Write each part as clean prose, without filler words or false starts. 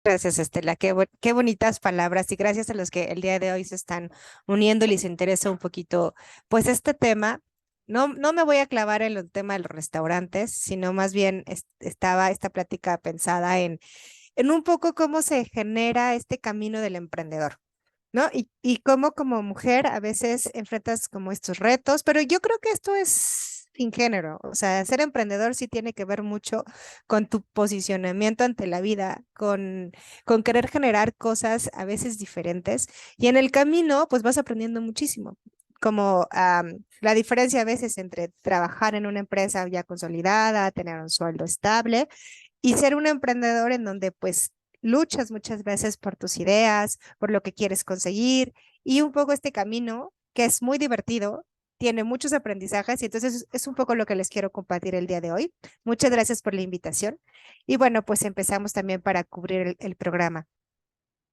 Gracias, Estela. Qué bonitas palabras y gracias a los que el día de hoy se están uniendo y les interesa un poquito, pues este tema. No me voy a clavar en el tema de los restaurantes, sino más bien estaba esta plática pensada en un poco cómo se genera este camino del emprendedor. ¿No? Y cómo como mujer a veces enfrentas como estos retos, pero yo creo que esto es sin género, o sea, ser emprendedor sí tiene que ver mucho con tu posicionamiento ante la vida, con querer generar cosas a veces diferentes y en el camino pues vas aprendiendo muchísimo. Como la diferencia a veces entre trabajar en una empresa ya consolidada, tener un sueldo estable y ser un emprendedor en donde pues luchas muchas veces por tus ideas, por lo que quieres conseguir y un poco este camino que es muy divertido, tiene muchos aprendizajes y entonces es un poco lo que les quiero compartir el día de hoy. Muchas gracias por la invitación y bueno, pues empezamos también para cubrir el programa.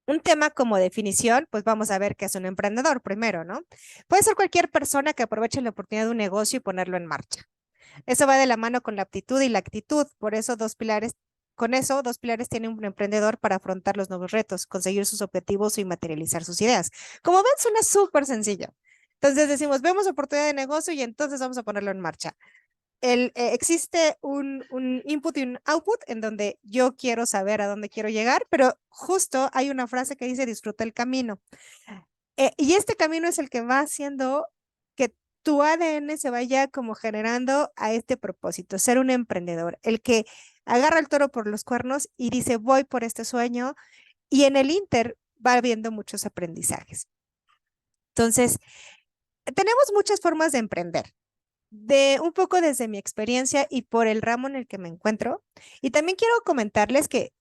Un tema como definición, pues vamos a ver qué es un emprendedor primero, ¿no? Puede ser cualquier persona que aproveche la oportunidad de un negocio y ponerlo en marcha. Eso va de la mano con la aptitud y la actitud. Por eso dos pilares, con eso, dos pilares tiene un emprendedor para afrontar los nuevos retos, conseguir sus objetivos y materializar sus ideas. Como ven, suena súper sencillo. Entonces decimos, vemos oportunidad de negocio y entonces vamos a ponerlo en marcha. Existe un input y un output en donde yo quiero saber a dónde quiero llegar, pero justo hay una frase que dice disfruta el camino. Y este camino es el que va haciendo que tu ADN se vaya como generando a este propósito, ser un emprendedor, el que agarra el toro por los cuernos y dice, voy por este sueño, y en el Inter va habiendo muchos aprendizajes. Entonces, tenemos muchas formas de emprender. De un poco desde mi experiencia y por el ramo en el que me encuentro. Y también quiero comentarles que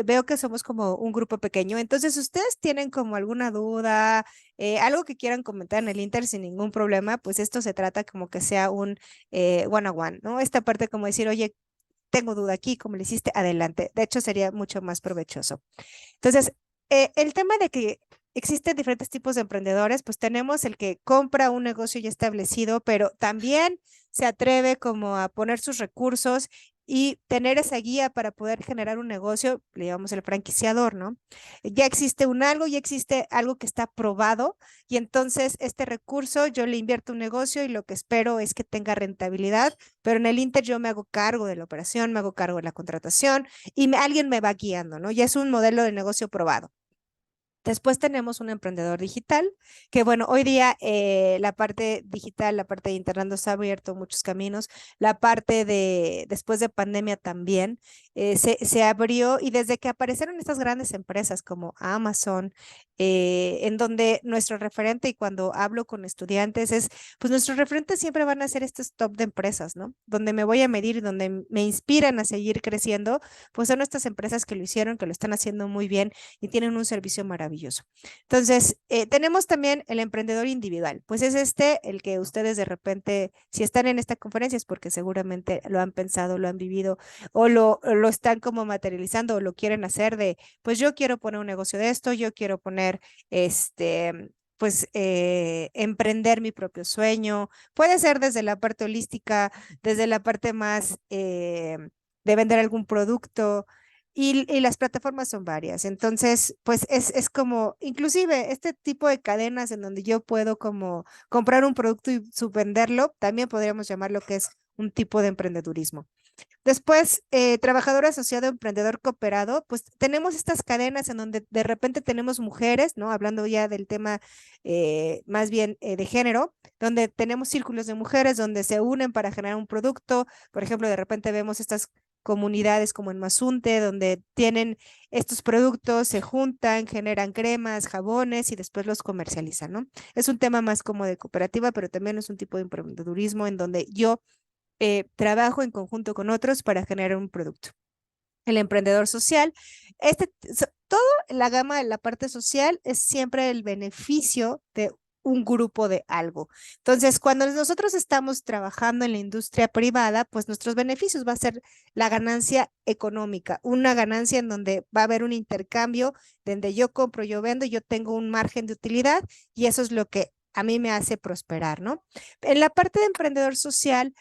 veo que somos como un grupo pequeño, entonces ustedes tienen como alguna duda, algo que quieran comentar en el Inter sin ningún problema, pues esto se trata como que sea un one on one, ¿no? Esta parte como decir, oye, tengo duda aquí, ¿cómo le hiciste? Adelante. De hecho, sería mucho más provechoso. Entonces, el tema de que existen diferentes tipos de emprendedores, pues tenemos el que compra un negocio ya establecido, pero también se atreve como a poner sus recursos y tener esa guía para poder generar un negocio, le llamamos el franquiciador, ¿no? Ya existe un algo, ya existe algo que está probado y entonces este recurso yo le invierto un negocio y lo que espero es que tenga rentabilidad, pero en el Inter yo me hago cargo de la operación, me hago cargo de la contratación y alguien me va guiando, ¿no? Ya es un modelo de negocio probado. Después tenemos un emprendedor digital, que bueno, hoy día la parte digital, la parte de Internet nos ha abierto muchos caminos, la parte de después de pandemia también se abrió y desde que aparecieron estas grandes empresas como Amazon, en donde nuestro referente, y cuando hablo con estudiantes, es, pues nuestros referentes siempre van a ser estos top de empresas, ¿no? Donde me voy a medir y donde me inspiran a seguir creciendo, pues son estas empresas que lo hicieron, que lo están haciendo muy bien y tienen un servicio maravilloso. Entonces, tenemos también el emprendedor individual, pues es este el que ustedes de repente, si están en esta conferencia es porque seguramente lo han pensado, lo han vivido o lo están como materializando o lo quieren hacer de, pues yo quiero poner un negocio de esto, yo quiero poner pues emprender mi propio sueño. Puede ser desde la parte holística, desde la parte más de vender algún producto, y las plataformas son varias. Entonces, pues es como, inclusive este tipo de cadenas en donde yo puedo como comprar un producto y subvenderlo, también podríamos llamarlo que es un tipo de emprendedurismo. Después, trabajador asociado, emprendedor cooperado, pues tenemos estas cadenas en donde de repente tenemos mujeres, ¿no? Hablando ya del tema más bien de género, donde tenemos círculos de mujeres donde se unen para generar un producto. Por ejemplo, de repente vemos estas comunidades como en Mazunte, donde tienen estos productos, se juntan, generan cremas, jabones y después los comercializan, ¿no? Es un tema más como de cooperativa, pero también es un tipo de emprendedurismo en donde yo trabajo en conjunto con otros para generar un producto. El emprendedor social, todo la gama de la parte social es siempre el beneficio de un grupo de algo. Entonces, cuando nosotros estamos trabajando en la industria privada, pues nuestros beneficios va a ser la ganancia económica, una ganancia en donde va a haber un intercambio, donde yo compro, yo vendo, yo tengo un margen de utilidad y eso es lo que a mí me hace prosperar, ¿no? En la parte de emprendedor social,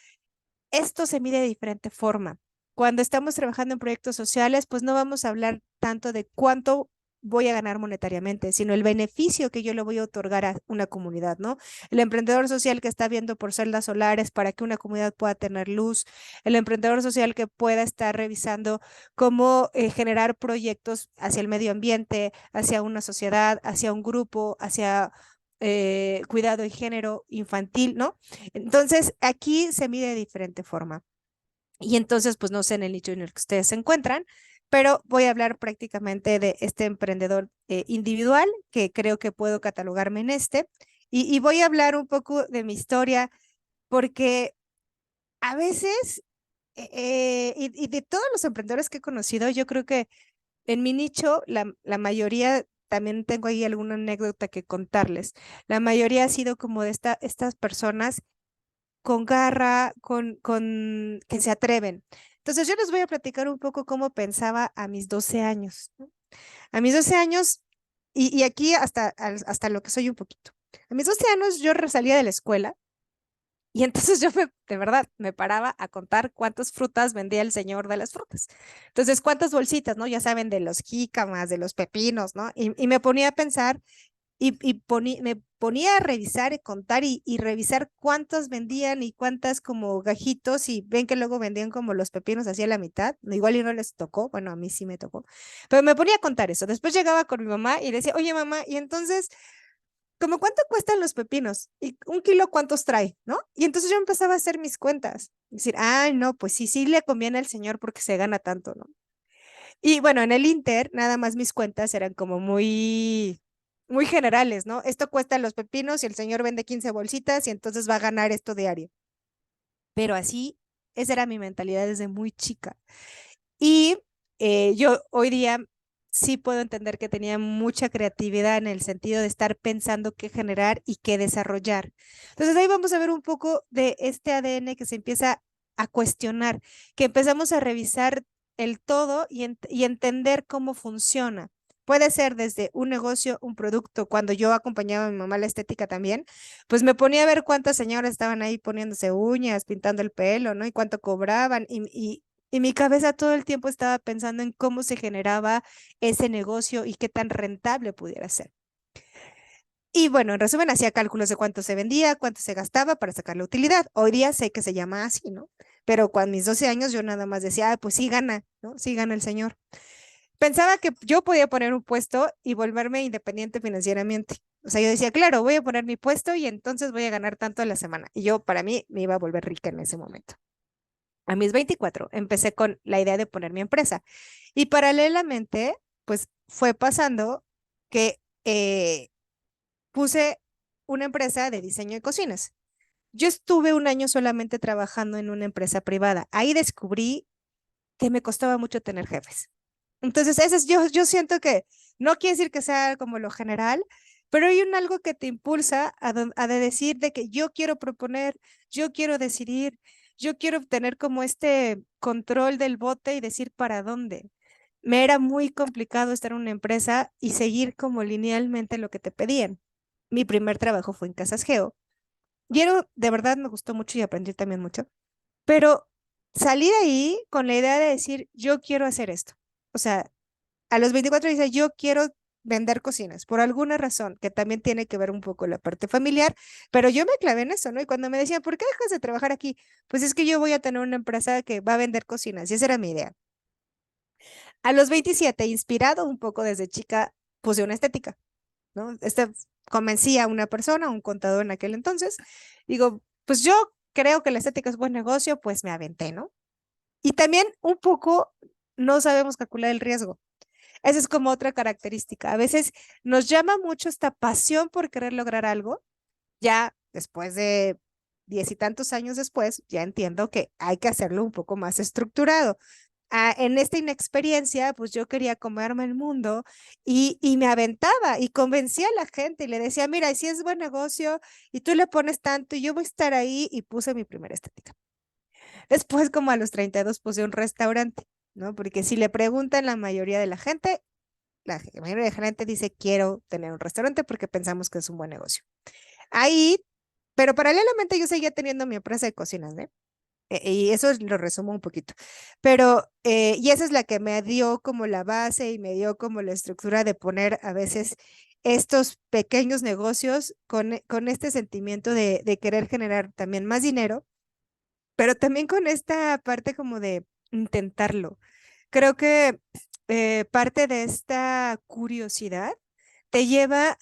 esto se mide de diferente forma. Cuando estamos trabajando en proyectos sociales, pues no vamos a hablar tanto de cuánto voy a ganar monetariamente, sino el beneficio que yo le voy a otorgar a una comunidad, ¿no? El emprendedor social que está viendo por celdas solares para que una comunidad pueda tener luz, el emprendedor social que pueda estar revisando cómo generar proyectos hacia el medio ambiente, hacia una sociedad, hacia un grupo, hacia cuidado en género infantil, ¿no? Entonces, aquí se mide de diferente forma. Y entonces, pues no sé en el nicho en el que ustedes se encuentran, pero voy a hablar prácticamente de este emprendedor individual, que creo que puedo catalogarme en este, y voy a hablar un poco de mi historia, porque a veces, y de todos los emprendedores que he conocido, yo creo que en mi nicho, la mayoría, también tengo ahí alguna anécdota que contarles, la mayoría ha sido como de estas personas con garra, con que se atreven. Entonces, yo les voy a platicar un poco cómo pensaba a mis 12 años, ¿no? A mis 12 años, y aquí hasta lo que soy un poquito. A mis 12 años yo salía de la escuela y entonces de verdad, me paraba a contar cuántas frutas vendía el señor de las frutas. Entonces, cuántas bolsitas, ¿no? Ya saben, de los jícamas, de los pepinos, ¿no? Y me ponía a pensar me ponía a revisar y contar y revisar cuántos vendían y cuántas como gajitos y ven que luego vendían como los pepinos hacia la mitad, igual y no les tocó, bueno, a mí sí me tocó, pero me ponía a contar eso. Después llegaba con mi mamá y decía, oye mamá, y entonces, ¿cómo cuánto cuestan los pepinos? ¿Y un kilo cuántos trae? ¿No? Y entonces yo empezaba a hacer mis cuentas, decir, ay, no, pues sí, sí le conviene al señor porque se gana tanto, ¿no? Y bueno, en el Inter, nada más mis cuentas eran como muy generales, ¿no? Esto cuesta los pepinos y el señor vende 15 bolsitas y entonces va a ganar esto diario. Pero así, esa era mi mentalidad desde muy chica. Y yo hoy día sí puedo entender que tenía mucha creatividad en el sentido de estar pensando qué generar y qué desarrollar. Entonces ahí vamos a ver un poco de este ADN que se empieza a cuestionar, que empezamos a revisar el todo y entender cómo funciona. Puede ser desde un negocio, un producto. Cuando yo acompañaba a mi mamá a la estética también, pues me ponía a ver cuántas señoras estaban ahí poniéndose uñas, pintando el pelo, ¿no? Y cuánto cobraban. Y mi cabeza todo el tiempo estaba pensando en cómo se generaba ese negocio y qué tan rentable pudiera ser. Y bueno, en resumen, hacía cálculos de cuánto se vendía, cuánto se gastaba para sacar la utilidad. Hoy día sé que se llama así, ¿no? Pero cuando mis 12 años yo nada más decía, ah, pues sí gana, ¿no? Sí gana el señor. Pensaba que yo podía poner un puesto y volverme independiente financieramente. O sea, yo decía, claro, voy a poner mi puesto y entonces voy a ganar tanto a la semana. Y yo, para mí, me iba a volver rica en ese momento. A mis 24 empecé con la idea de poner mi empresa y paralelamente, pues fue pasando que puse una empresa de diseño de cocinas. Yo estuve un año solamente trabajando en una empresa privada. Ahí descubrí que me costaba mucho tener jefes. Entonces, yo siento que no quiere decir que sea como lo general, pero hay un algo que te impulsa a de decir de que yo quiero proponer, yo quiero decidir, yo quiero tener como este control del bote y decir para dónde. Me era muy complicado estar en una empresa y seguir como linealmente lo que te pedían. Mi primer trabajo fue en Casas Geo y de verdad me gustó mucho y aprendí también mucho, pero salí de ahí con la idea de decir, yo quiero hacer esto. O sea, a los 24 dice, yo quiero vender cocinas, por alguna razón, que también tiene que ver un poco la parte familiar, pero yo me clavé en eso, ¿no? Y cuando me decían, ¿por qué dejas de trabajar aquí? Pues es que yo voy a tener una empresa que va a vender cocinas, y esa era mi idea. A los 27 inspirado un poco desde chica, puse una estética, ¿no? Convencí a una persona, un contador en aquel entonces, digo, pues yo creo que la estética es buen negocio, pues me aventé, ¿no? Y también un poco no sabemos calcular el riesgo. Esa es como otra característica. A veces nos llama mucho esta pasión por querer lograr algo. Ya después de 10 y tantos años después, ya entiendo que hay que hacerlo un poco más estructurado. En esta inexperiencia, pues yo quería comerme el mundo y me aventaba y convencía a la gente y le decía, mira, si es buen negocio y tú le pones tanto y yo voy a estar ahí y puse mi primera estética. Después, como a los 32, puse un restaurante, ¿no? Porque si le preguntan la mayoría de la gente, mayoría de gente dice, quiero tener un restaurante porque pensamos que es un buen negocio. Ahí, pero paralelamente yo seguía teniendo mi empresa de cocinas, ¿eh? Y eso lo resumo un poquito. Pero, y esa es la que me dio como la base y me dio como la estructura de poner a veces estos pequeños negocios con este sentimiento de querer generar también más dinero, pero también con esta parte como de intentarlo. Creo que parte de esta curiosidad te lleva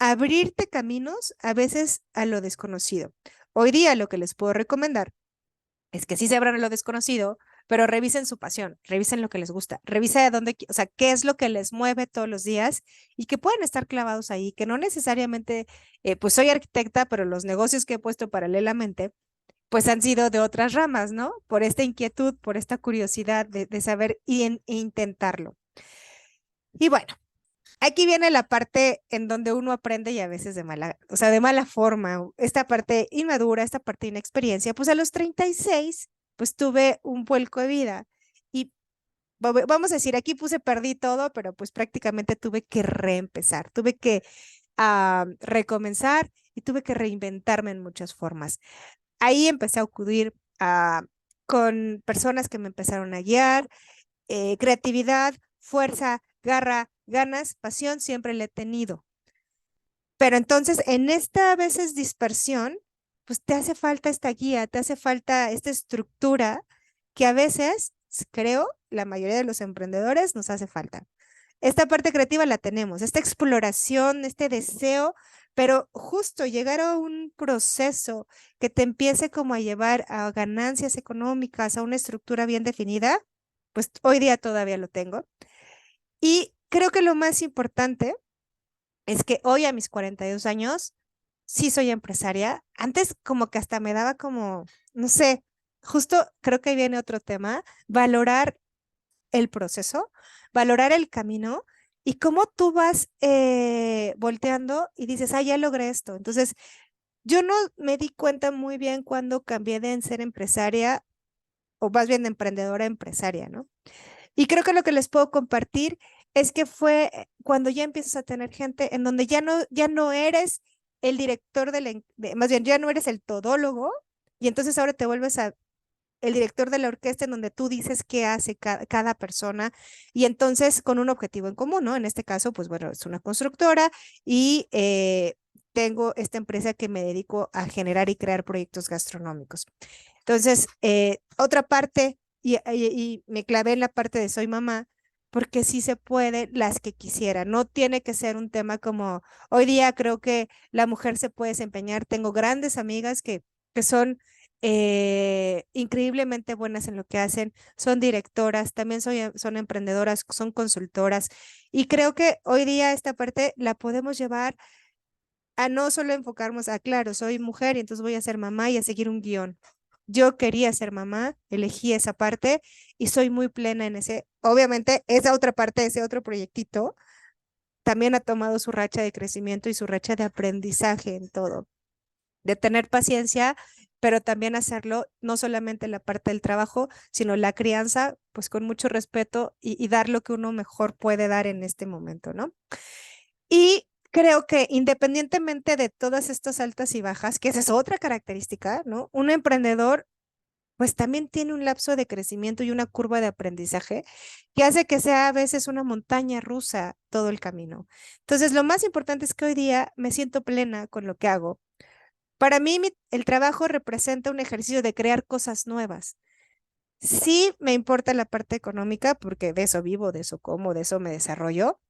a abrirte caminos a veces a lo desconocido. Hoy día lo que les puedo recomendar es que sí se abran a lo desconocido, pero revisen su pasión, revisen lo que les gusta, revisa de dónde, o sea, qué es lo que les mueve todos los días y que pueden estar clavados ahí, que no necesariamente, pues soy arquitecta, pero los negocios que he puesto paralelamente, pues han sido de otras ramas, ¿no? Por esta inquietud, por esta curiosidad de saber e intentarlo. Y bueno, aquí viene la parte en donde uno aprende y a veces de mala, o sea, de mala forma, esta parte inmadura, esta parte de inexperiencia. Pues a los 36, pues tuve un vuelco de vida y vamos a decir, aquí puse perdí todo, pero pues prácticamente tuve que reempezar, tuve que recomenzar y tuve que reinventarme en muchas formas. Ahí empecé a acudir con personas que me empezaron a guiar, creatividad, fuerza, garra, ganas, pasión, siempre le he tenido. Pero entonces en esta a veces dispersión, pues te hace falta esta guía, te hace falta esta estructura que a veces, creo, la mayoría de los emprendedores nos hace falta. Esta parte creativa la tenemos, esta exploración, este deseo, pero justo llegar a un proceso que te empiece como a llevar a ganancias económicas, a una estructura bien definida, pues hoy día todavía lo tengo. Y creo que lo más importante es que hoy a mis 42 años sí soy empresaria. Antes como que hasta me daba como, no sé, justo creo que ahí viene otro tema, valorar el proceso, valorar el camino y cómo tú vas volteando y dices, ah, ya logré esto. Entonces, yo no me di cuenta muy bien cuando cambié de ser empresaria o más bien de emprendedora a empresaria, ¿no? Y creo que lo que les puedo compartir es que fue cuando ya empiezas a tener gente en donde ya no eres el director más bien ya no eres el todólogo y entonces ahora te vuelves el director de la orquesta en donde tú dices qué hace cada persona y entonces con un objetivo en común, ¿no? En este caso, pues bueno, es una constructora y tengo esta empresa que me dedico a generar y crear proyectos gastronómicos. Entonces, otra parte, y me clavé en la parte de soy mamá, porque sí se puede las que quisiera. No tiene que ser un tema como hoy día creo que la mujer se puede desempeñar. Tengo grandes amigas que son increíblemente buenas en lo que hacen, son directoras, también son emprendedoras, son consultoras. Y creo que hoy día esta parte la podemos llevar a no solo enfocarnos a, claro, soy mujer y entonces voy a ser mamá y a seguir un guión. Yo quería ser mamá, elegí esa parte y soy muy plena en ese. Obviamente, esa otra parte, ese otro proyectito, también ha tomado su racha de crecimiento y su racha de aprendizaje en todo, de tener paciencia, pero también hacerlo no solamente la parte del trabajo, sino la crianza, pues con mucho respeto y dar lo que uno mejor puede dar en este momento, ¿no? Y creo que independientemente de todas estas altas y bajas, que esa es otra característica, ¿no? Un emprendedor pues también tiene un lapso de crecimiento y una curva de aprendizaje que hace que sea a veces una montaña rusa todo el camino. Entonces, lo más importante es que hoy día me siento plena con lo que hago. Para mí, el trabajo representa un ejercicio de crear cosas nuevas. Sí me importa la parte económica porque de eso vivo, de eso como, de eso me desarrollo,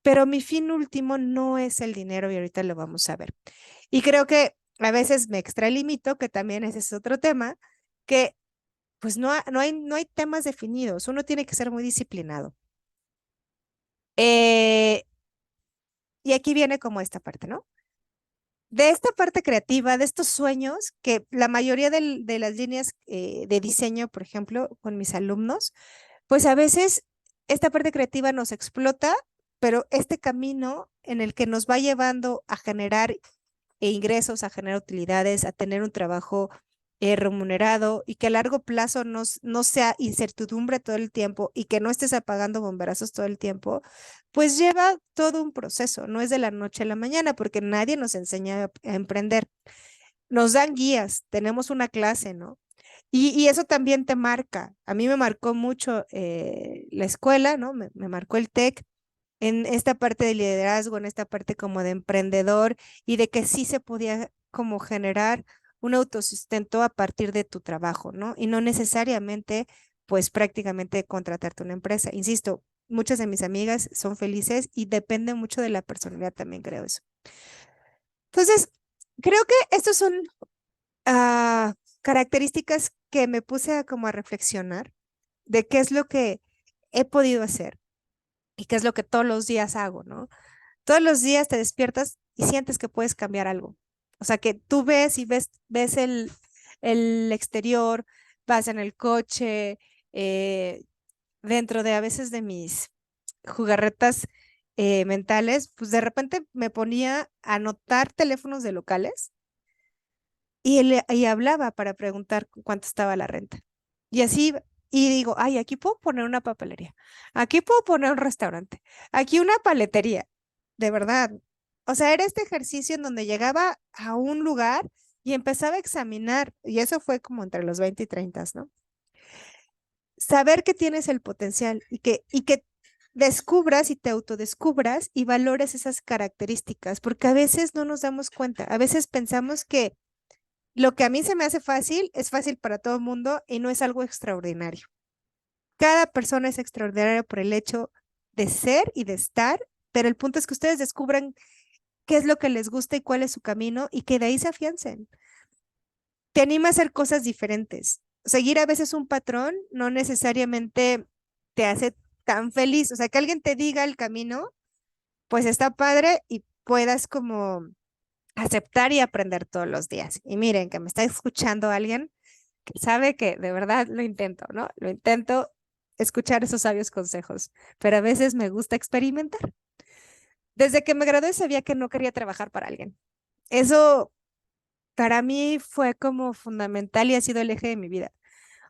pero mi fin último no es el dinero y ahorita lo vamos a ver. Y creo que a veces me extralimito, que también ese es otro tema, que pues no hay temas definidos, uno tiene que ser muy disciplinado. Eh, y aquí viene como esta parte, ¿no? De esta parte creativa, de estos sueños, que la mayoría de las líneas de diseño, por ejemplo, con mis alumnos, pues a veces esta parte creativa nos explota, pero este camino en el que nos va llevando a generar ingresos, a generar utilidades, a tener un trabajo remunerado y que a largo plazo no sea incertidumbre todo el tiempo y que no estés apagando bomberazos todo el tiempo, pues lleva todo un proceso, no es de la noche a la mañana porque nadie nos enseña a emprender. Nos dan guías, tenemos una clase, ¿no? Y eso también te marca. A mí me marcó mucho la escuela, ¿no? Me marcó el TEC en esta parte de liderazgo, en esta parte como de emprendedor y de que sí se podía como generar un autosustento a partir de tu trabajo, ¿no? Y no necesariamente, pues prácticamente contratarte una empresa. Insisto, muchas de mis amigas son felices y depende mucho de la personalidad también, creo eso. Entonces, creo que estos son características que me puse a como a reflexionar de qué es lo que he podido hacer y qué es lo que todos los días hago, ¿no? Todos los días te despiertas y sientes que puedes cambiar algo. O sea, que tú ves y ves el exterior, vas en el coche, dentro de a veces de mis jugarretas mentales, pues de repente me ponía a anotar teléfonos de locales y hablaba para preguntar cuánto estaba la renta. Y así, y digo, ay, aquí puedo poner una papelería, aquí puedo poner un restaurante, aquí una paletería, de verdad. O sea, era este ejercicio en donde llegaba a un lugar y empezaba a examinar, y eso fue como entre los 20 y 30, ¿no? Saber que tienes el potencial y que descubras y te autodescubras y valores esas características, porque a veces no nos damos cuenta, a veces pensamos que lo que a mí se me hace fácil es fácil para todo el mundo y no es algo extraordinario. Cada persona es extraordinaria por el hecho de ser y de estar, pero el punto es que ustedes descubran qué es lo que les gusta y cuál es su camino y que de ahí se afiancen. Te anima a hacer cosas diferentes. Seguir a veces un patrón no necesariamente te hace tan feliz. O sea, que alguien te diga el camino, pues está padre y puedas como aceptar y aprender todos los días. Y miren, que me está escuchando alguien que sabe que de verdad lo intento, ¿no? Lo intento escuchar esos sabios consejos, pero a veces me gusta experimentar. Desde que me gradué sabía que no quería trabajar para alguien. Eso para mí fue como fundamental y ha sido el eje de mi vida.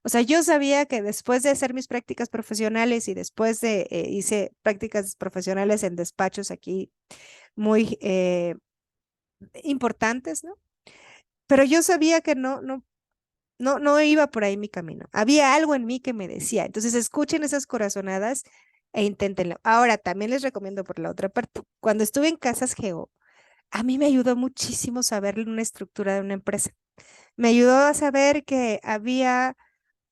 O sea, yo sabía que después de hacer mis prácticas profesionales y después de hice prácticas profesionales en despachos aquí muy importantes, ¿no? Pero yo sabía que no iba por ahí mi camino. Había algo en mí que me decía. Entonces, escuchen esas corazonadas e inténtenlo. Ahora, también les recomiendo por la otra parte. Cuando estuve en Casas Geo, a mí me ayudó muchísimo saber una estructura de una empresa. Me ayudó a saber que había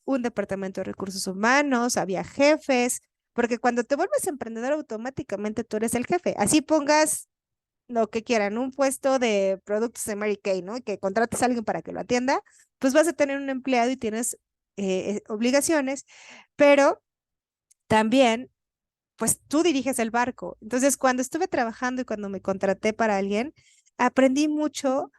un departamento de recursos humanos, había jefes, porque cuando te vuelves emprendedor, automáticamente tú eres el jefe. Así pongas lo que quieran, un puesto de productos de Mary Kay, ¿no? Y que contrates a alguien para que lo atienda, pues vas a tener un empleado y tienes obligaciones, pero también, pues tú diriges el barco. Entonces, cuando estuve trabajando y cuando me contraté para alguien, aprendí mucho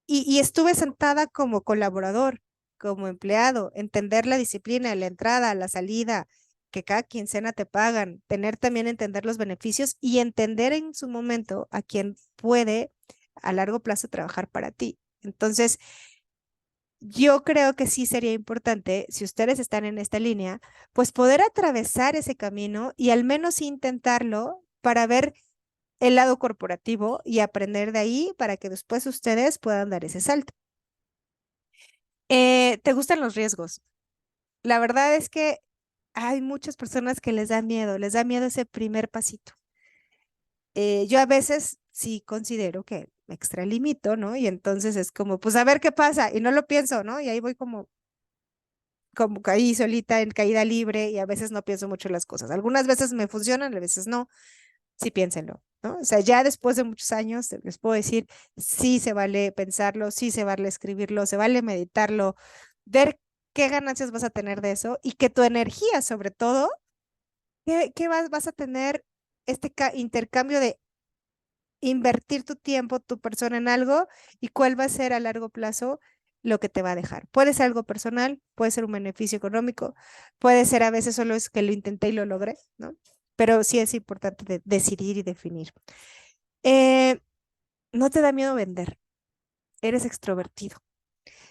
y estuve sentada como colaborador, como empleado, entender la disciplina, la entrada, la salida, que cada quincena te pagan, tener también entender los beneficios y entender en su momento a quién puede a largo plazo trabajar para ti. Entonces, yo creo que sí sería importante, si ustedes están en esta línea, pues poder atravesar ese camino y al menos intentarlo para ver el lado corporativo y aprender de ahí para que después ustedes puedan dar ese salto. ¿Te gustan los riesgos? La verdad es que hay muchas personas que les da miedo ese primer pasito. Yo a veces sí considero que me extralimito, ¿no? Y entonces es como, pues a ver qué pasa, y no lo pienso, ¿no? Y ahí voy como ahí solita en caída libre y a veces no pienso mucho las cosas. Algunas veces me funcionan, a veces no. Sí, piénsenlo, ¿no? O sea, ya después de muchos años les puedo decir, sí se vale pensarlo, sí se vale escribirlo, se vale meditarlo, ver qué ganancias vas a tener de eso y que tu energía, sobre todo, qué vas a tener este intercambio de invertir tu tiempo, tu persona en algo y cuál va a ser a largo plazo lo que te va a dejar. Puede ser algo personal, puede ser un beneficio económico, puede ser a veces solo es que lo intenté y lo logré, ¿no? Pero sí es importante decidir y definir. Eh, no te da miedo vender, eres extrovertido.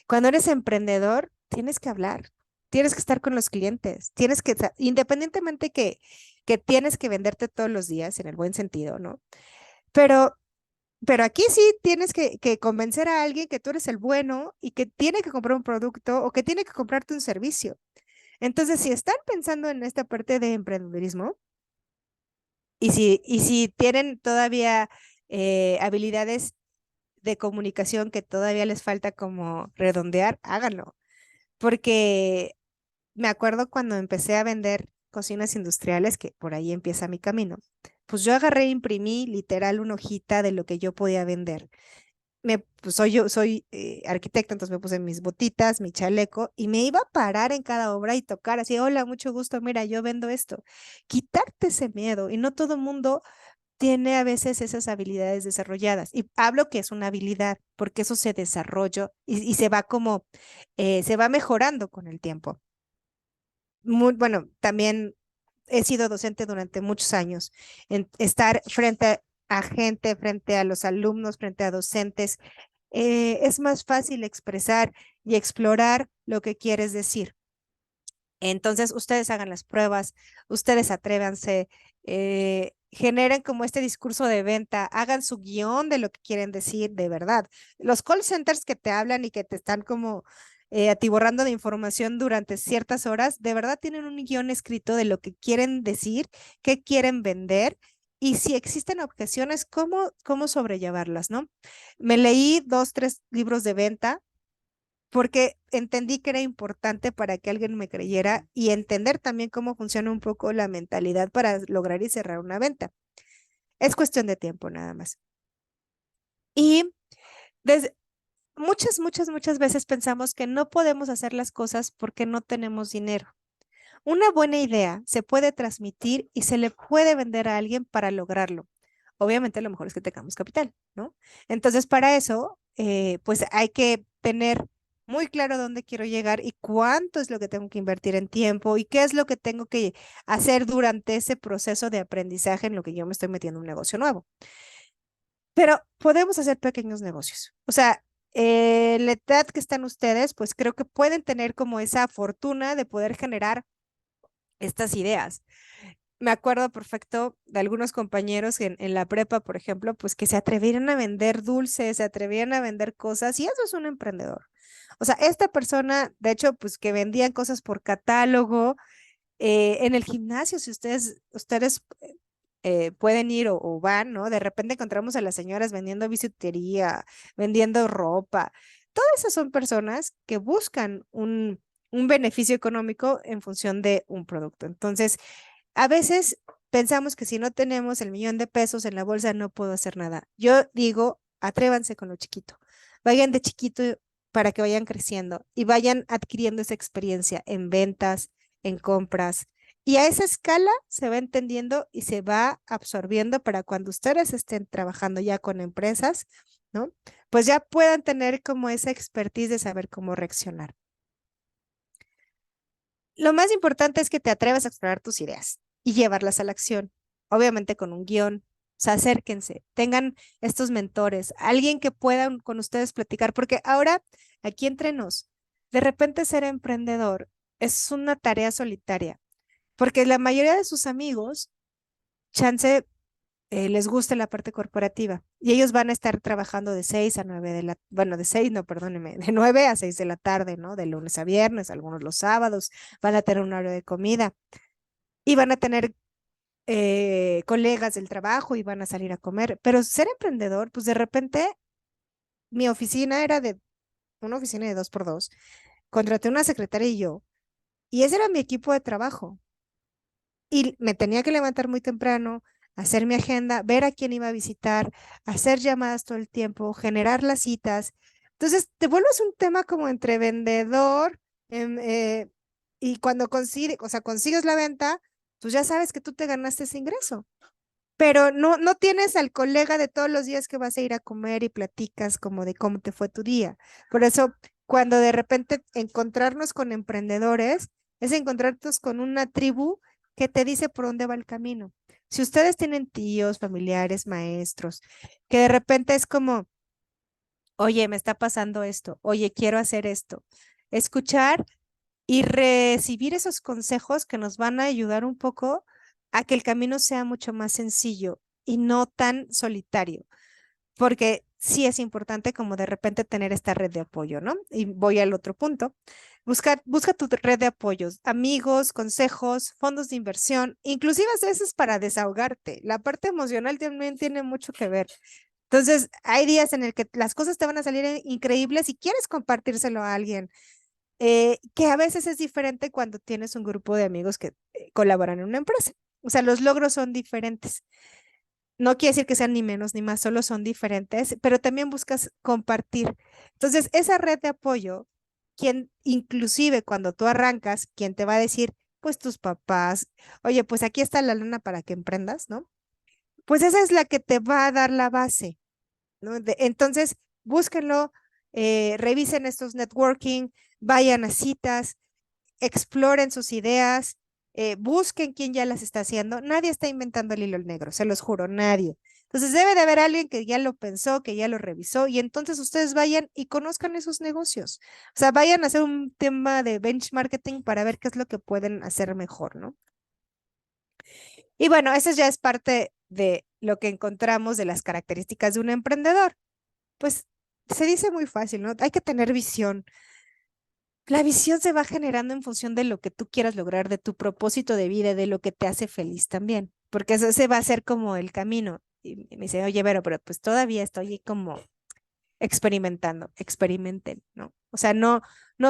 Cuando eres emprendedor, tienes que hablar, tienes que estar con los clientes, independientemente que tienes que venderte todos los días en el buen sentido, ¿no? Pero Pero aquí sí tienes que convencer a alguien que tú eres el bueno y que tiene que comprar un producto o que tiene que comprarte un servicio. Entonces, si están pensando en esta parte de emprendedurismo y si tienen todavía habilidades de comunicación que todavía les falta como redondear, háganlo. Porque me acuerdo cuando empecé a vender cocinas industriales, que por ahí empieza mi camino, pues yo agarré e imprimí literal una hojita de lo que yo podía vender. Pues soy arquitecta, entonces me puse mis botitas, mi chaleco y me iba a parar en cada obra y tocar así, hola, mucho gusto, mira, yo vendo esto. Quitarte ese miedo y no todo el mundo tiene a veces esas habilidades desarrolladas. Y hablo que es una habilidad, porque eso se desarrolla y se va como, se va mejorando con el tiempo. Muy, bueno, también he sido docente durante muchos años. Estar frente a gente, frente a los alumnos, frente a docentes, es más fácil expresar y explorar lo que quieres decir. Entonces, ustedes hagan las pruebas, ustedes atrévanse, generen como este discurso de venta, hagan su guión de lo que quieren decir de verdad. Los call centers que te hablan y que te están como atiborrando de información durante ciertas horas, de verdad tienen un guión escrito de lo que quieren decir, qué quieren vender y si existen objeciones, cómo sobrellevarlas, ¿no? Me leí 2, 3 libros de venta porque entendí que era importante para que alguien me creyera y entender también cómo funciona un poco la mentalidad para lograr y cerrar una venta. Es cuestión de tiempo nada más. Y desde muchas veces pensamos que no podemos hacer las cosas porque no tenemos dinero. Una buena idea se puede transmitir y se le puede vender a alguien para lograrlo. Obviamente lo mejor es que tengamos capital, ¿no? Entonces, para eso, pues hay que tener muy claro dónde quiero llegar y cuánto es lo que tengo que invertir en tiempo y qué es lo que tengo que hacer durante ese proceso de aprendizaje en lo que yo me estoy metiendo en un negocio nuevo. Pero podemos hacer pequeños negocios. O sea, la edad que están ustedes, pues creo que pueden tener como esa fortuna de poder generar estas ideas. Me acuerdo perfecto de algunos compañeros en la prepa, por ejemplo, pues que se atrevieron a vender dulces, se atrevieron a vender cosas y eso es un emprendedor. O sea, esta persona, de hecho, pues que vendían cosas por catálogo, en el gimnasio, si ustedes pueden ir o van, ¿no? De repente encontramos a las señoras vendiendo bisutería, vendiendo ropa. Todas esas son personas que buscan un beneficio económico en función de un producto. Entonces, a veces pensamos que si no tenemos el 1 millón de pesos en la bolsa no puedo hacer nada. Yo digo, atrévanse con lo chiquito. Vayan de chiquito para que vayan creciendo y vayan adquiriendo esa experiencia en ventas, en compras. Y a esa escala se va entendiendo y se va absorbiendo para cuando ustedes estén trabajando ya con empresas, ¿no? Pues ya puedan tener como esa expertise de saber cómo reaccionar. Lo más importante es que te atrevas a explorar tus ideas y llevarlas a la acción, obviamente con un guión. O sea, acérquense, tengan estos mentores, alguien que puedan con ustedes platicar, porque ahora, aquí entre nos, de repente ser emprendedor es una tarea solitaria, porque la mayoría de sus amigos, chance, les guste la parte corporativa y ellos van a estar trabajando de 6 a 9 de la, bueno, de 6 no, perdóneme, de 9 a 6 de la tarde, ¿no? De lunes a viernes, algunos los sábados, van a tener un horario de comida y van a tener colegas del trabajo y van a salir a comer, pero ser emprendedor, pues de repente mi oficina era de una oficina de 2x2, contraté una secretaria y yo, y ese era mi equipo de trabajo. Y me tenía que levantar muy temprano, hacer mi agenda, ver a quién iba a visitar, hacer llamadas todo el tiempo, generar las citas. Entonces, te vuelves un tema como entre vendedor y cuando o sea, consigues la venta, pues ya sabes que tú te ganaste ese ingreso. Pero no tienes al colega de todos los días que vas a ir a comer y platicas como de cómo te fue tu día. Por eso, cuando de repente encontrarnos con emprendedores, es encontrarnos con una tribu que te dice por dónde va el camino. Si ustedes tienen tíos, familiares, maestros, que de repente es como, oye, me está pasando esto, oye, quiero hacer esto. Escuchar y recibir esos consejos que nos van a ayudar un poco a que el camino sea mucho más sencillo y no tan solitario. porque sí es importante como de repente tener esta red de apoyo, ¿no? Y voy al otro punto. Busca tu red de apoyos, amigos, consejos, fondos de inversión, inclusive a veces para desahogarte. La parte emocional también tiene mucho que ver. Entonces, hay días en el que las cosas te van a salir increíbles y quieres compartírselo a alguien, que a veces es diferente cuando tienes un grupo de amigos que colaboran en una empresa. O sea, los logros son diferentes. No quiere decir que sean ni menos ni más, solo son diferentes, pero también buscas compartir. Entonces, esa red de apoyo, quien inclusive cuando tú arrancas, quien te va a decir, pues tus papás, oye, pues aquí está la lana para que emprendas, ¿no? Pues esa es la que te va a dar la base, ¿no? Entonces, búsquenlo, revisen estos networking, vayan a citas, exploren sus ideas, busquen quién ya las está haciendo. Nadie está inventando el hilo negro, se los juro, nadie. Entonces debe de haber alguien que ya lo pensó, que ya lo revisó, y entonces ustedes vayan y conozcan esos negocios. O sea, vayan a hacer un tema de benchmarking para ver qué es lo que pueden hacer mejor, ¿no? Y bueno, eso ya es parte de lo que encontramos de las características de un emprendedor. Pues se dice muy fácil, ¿no? Hay que tener visión. La visión se va generando en función de lo que tú quieras lograr, de tu propósito de vida, de lo que te hace feliz también, porque eso ese va a ser como el camino. Y me dice, oye, pero pues todavía estoy como experimentando, experimenten, ¿no? O sea, no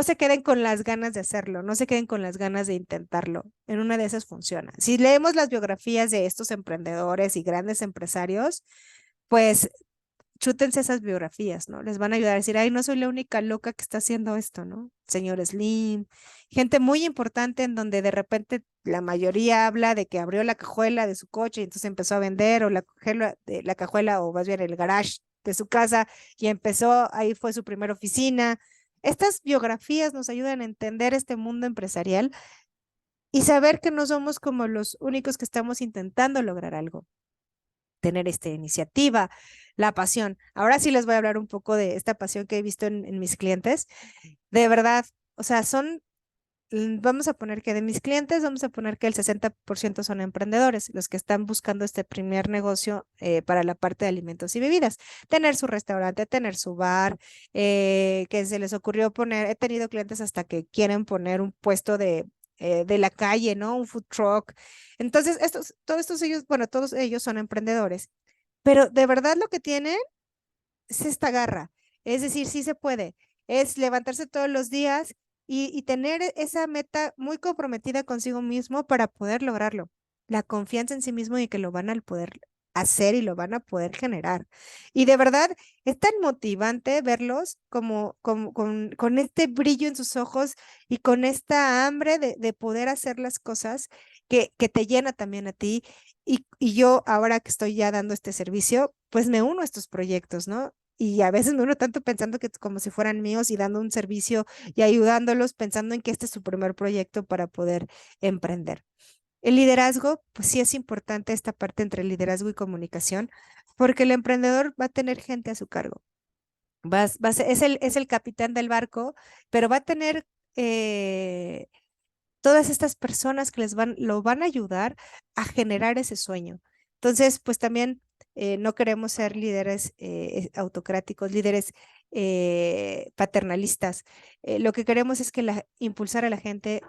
se queden con las ganas de hacerlo, no se queden con las ganas de intentarlo. En una de esas funciona. Si leemos las biografías de estos emprendedores y grandes empresarios, pues chútense esas biografías, ¿no? Les van a ayudar a decir, ay, no soy la única loca que está haciendo esto, ¿no? Señor Slim, gente muy importante en donde de repente la mayoría habla de que abrió la cajuela de su coche y entonces empezó a vender, o la cajuela, o más bien el garage de su casa y empezó, ahí fue su primera oficina. Estas biografías nos ayudan a entender este mundo empresarial y saber que no somos como los únicos que estamos intentando lograr algo, tener esta iniciativa, la pasión. Ahora sí les voy a hablar un poco de esta pasión que he visto en mis clientes. De verdad, o sea, vamos a poner que de mis clientes, vamos a poner que el 60% son emprendedores, los que están buscando este primer negocio para la parte de alimentos y bebidas, tener su restaurante, tener su bar, que se les ocurrió poner, he tenido clientes hasta que quieren poner un puesto de la calle, ¿no? Un food truck. Entonces, todos estos ellos, bueno, todos ellos son emprendedores, pero de verdad lo que tienen es esta garra. Es decir, sí se puede. Es levantarse todos los días y tener esa meta muy comprometida consigo mismo para poder lograrlo. La confianza en sí mismo y que lo van a poder hacer y lo van a poder generar. Y de verdad es tan motivante verlos con este brillo en sus ojos y con esta hambre de poder hacer las cosas que te llena también a ti. Y yo ahora que estoy ya dando este servicio, pues me uno a estos proyectos, ¿no? Y a veces me uno tanto pensando que como si fueran míos y dando un servicio y ayudándolos, pensando en que este es su primer proyecto para poder emprender. El liderazgo, pues sí es importante esta parte entre liderazgo y comunicación, porque el emprendedor va a tener gente a su cargo. Es el capitán del barco, pero va a tener todas estas personas que lo van a ayudar a generar ese sueño. Entonces, pues también no queremos ser líderes autocráticos, líderes paternalistas. Lo que queremos es que impulsar a la gente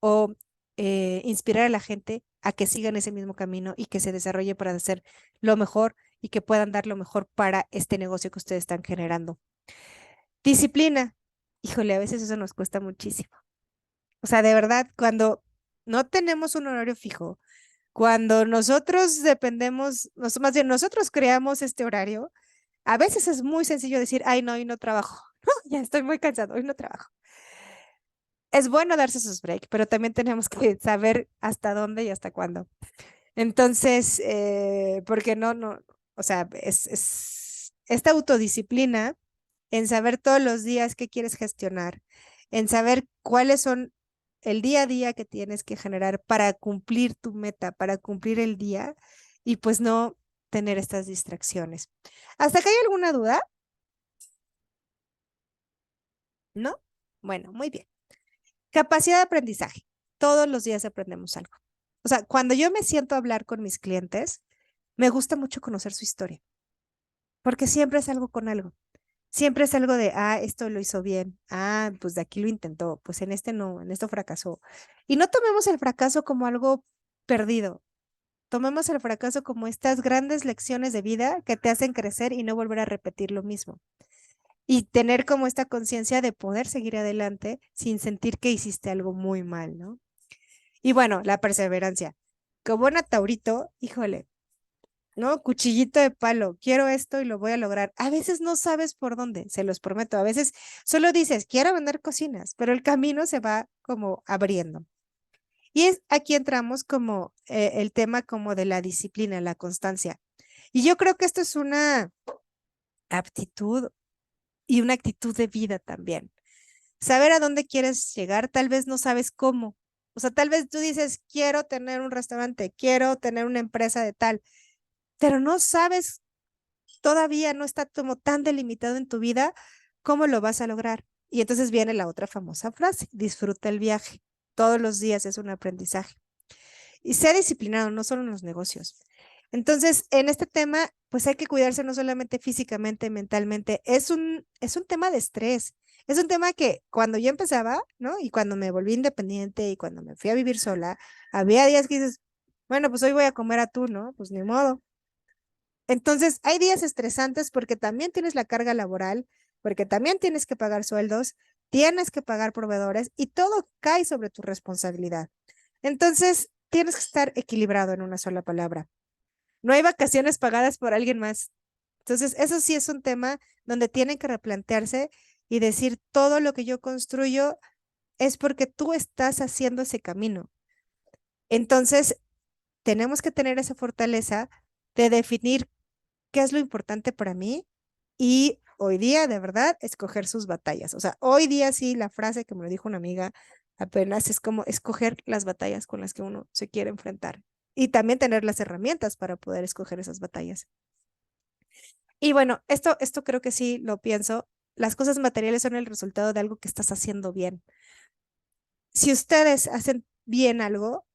o inspirar a la gente a que sigan ese mismo camino y que se desarrolle para hacer lo mejor y que puedan dar lo mejor para este negocio que ustedes están generando. Disciplina. Híjole, a veces eso nos cuesta muchísimo. O sea, de verdad, cuando no tenemos un horario fijo, cuando nosotros dependemos, más bien nosotros creamos este horario, a veces es muy sencillo decir, ay, no, hoy no trabajo. Ya estoy muy cansado, hoy no trabajo. Es bueno darse sus breaks, pero también tenemos que saber hasta dónde y hasta cuándo. Entonces, porque o sea, es esta autodisciplina en saber todos los días qué quieres gestionar, en saber cuáles son el día a día que tienes que generar para cumplir tu meta, para cumplir el día y pues no tener estas distracciones. ¿Hasta acá hay alguna duda? ¿No? Bueno, muy bien. Capacidad de aprendizaje. Todos los días aprendemos algo. O sea, cuando yo me siento a hablar con mis clientes, me gusta mucho conocer su historia. porque siempre es algo con algo. Siempre es algo de, esto lo hizo bien, pues de aquí lo intentó, pues en este no, en esto fracasó. Y no tomemos el fracaso como algo perdido, tomemos el fracaso como estas grandes lecciones de vida que te hacen crecer y no volver a repetir lo mismo. Y tener como esta conciencia de poder seguir adelante sin sentir que hiciste algo muy mal, ¿no? Y bueno, la perseverancia. Como buen taurito, híjole, ¿no? Cuchillito de palo, quiero esto y lo voy a lograr. A veces no sabes por dónde, se los prometo. A veces solo dices, quiero vender cocinas, pero el camino se va como abriendo. Y es aquí entramos como el tema como de la disciplina, la constancia. Y yo creo que esto es una aptitud y una actitud de vida también. Saber a dónde quieres llegar, tal vez no sabes cómo. O sea, tal vez tú dices, quiero tener un restaurante, quiero tener una empresa de tal, pero no sabes, todavía no está como tan delimitado en tu vida cómo lo vas a lograr. Y entonces viene la otra famosa frase, disfruta el viaje. Todos los días es un aprendizaje. Y sea disciplinado, no solo en los negocios. Entonces, en este tema, pues hay que cuidarse no solamente físicamente, mentalmente, es un tema de estrés. Es un tema que cuando yo empezaba, ¿no? Y cuando me volví independiente y cuando me fui a vivir sola, había días que dices, bueno, pues hoy voy a comer atún, ¿no? Pues ni modo. Entonces, hay días estresantes porque también tienes la carga laboral, porque también tienes que pagar sueldos, tienes que pagar proveedores y todo cae sobre tu responsabilidad. Entonces, tienes que estar equilibrado en una sola palabra. No hay vacaciones pagadas por alguien más. Entonces, eso sí es un tema donde tienen que replantearse y decir, todo lo que yo construyo es porque tú estás haciendo ese camino. Entonces, tenemos que tener esa fortaleza de definir qué es lo importante para mí y hoy día, de verdad, escoger sus batallas. O sea, hoy día sí, la frase que me lo dijo una amiga apenas es como escoger las batallas con las que uno se quiere enfrentar y también tener las herramientas para poder escoger esas batallas. Y bueno, esto creo que sí lo pienso. Las cosas materiales son el resultado de algo que estás haciendo bien. Si ustedes hacen bien algo,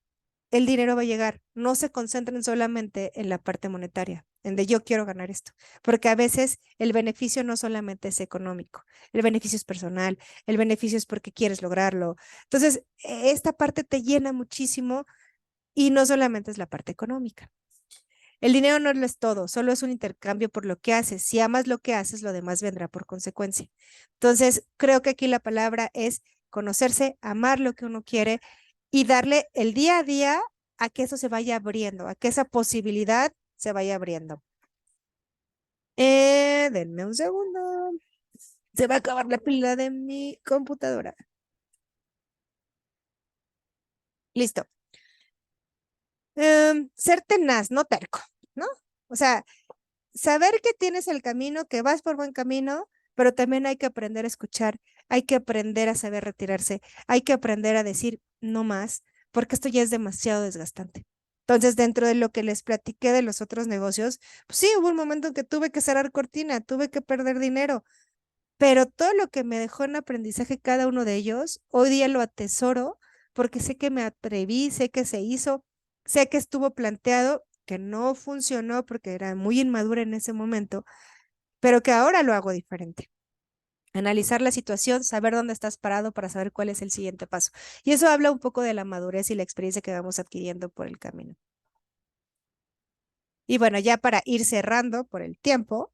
el dinero va a llegar. No se concentren solamente en la parte monetaria, en de yo quiero ganar esto, porque a veces el beneficio no solamente es económico, el beneficio es personal, el beneficio es porque quieres lograrlo. Entonces, esta parte te llena muchísimo y no solamente es la parte económica. El dinero no lo es todo, solo es un intercambio por lo que haces. Si amas lo que haces, lo demás vendrá por consecuencia. Entonces, creo que aquí la palabra es conocerse, amar lo que uno quiere y darle el día a día a que eso se vaya abriendo, a que esa posibilidad se vaya abriendo. Denme un segundo. Se va a acabar la pila de mi computadora. Listo. Ser tenaz, no terco, ¿no? O sea, saber que tienes el camino, que vas por buen camino, pero también hay que aprender a escuchar, hay que aprender a saber retirarse, hay que aprender a decir no más, porque esto ya es demasiado desgastante. Entonces, dentro de lo que les platiqué de los otros negocios, pues sí, hubo un momento en que tuve que cerrar cortina, tuve que perder dinero, pero todo lo que me dejó en aprendizaje cada uno de ellos, hoy día lo atesoro porque sé que me atreví, sé que se hizo, sé que estuvo planteado, que no funcionó porque era muy inmadura en ese momento, pero que ahora lo hago diferente. Analizar la situación, saber dónde estás parado para saber cuál es el siguiente paso. Y eso habla un poco de la madurez y la experiencia que vamos adquiriendo por el camino. Y bueno, ya para ir cerrando por el tiempo,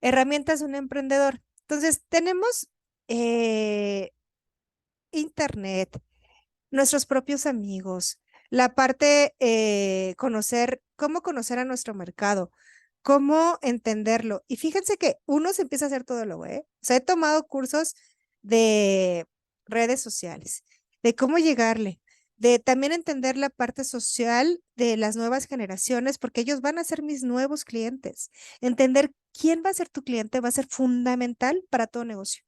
herramientas de un emprendedor. Entonces, tenemos eh, internet, nuestros propios amigos, la parte conocer, cómo conocer a nuestro mercado, cómo entenderlo. Y fíjense que uno se empieza a hacer todo lo, ¿eh? O sea, he tomado cursos de redes sociales, de cómo llegarle, de también entender la parte social de las nuevas generaciones, porque ellos van a ser mis nuevos clientes. Entender quién va a ser tu cliente va a ser fundamental para todo negocio.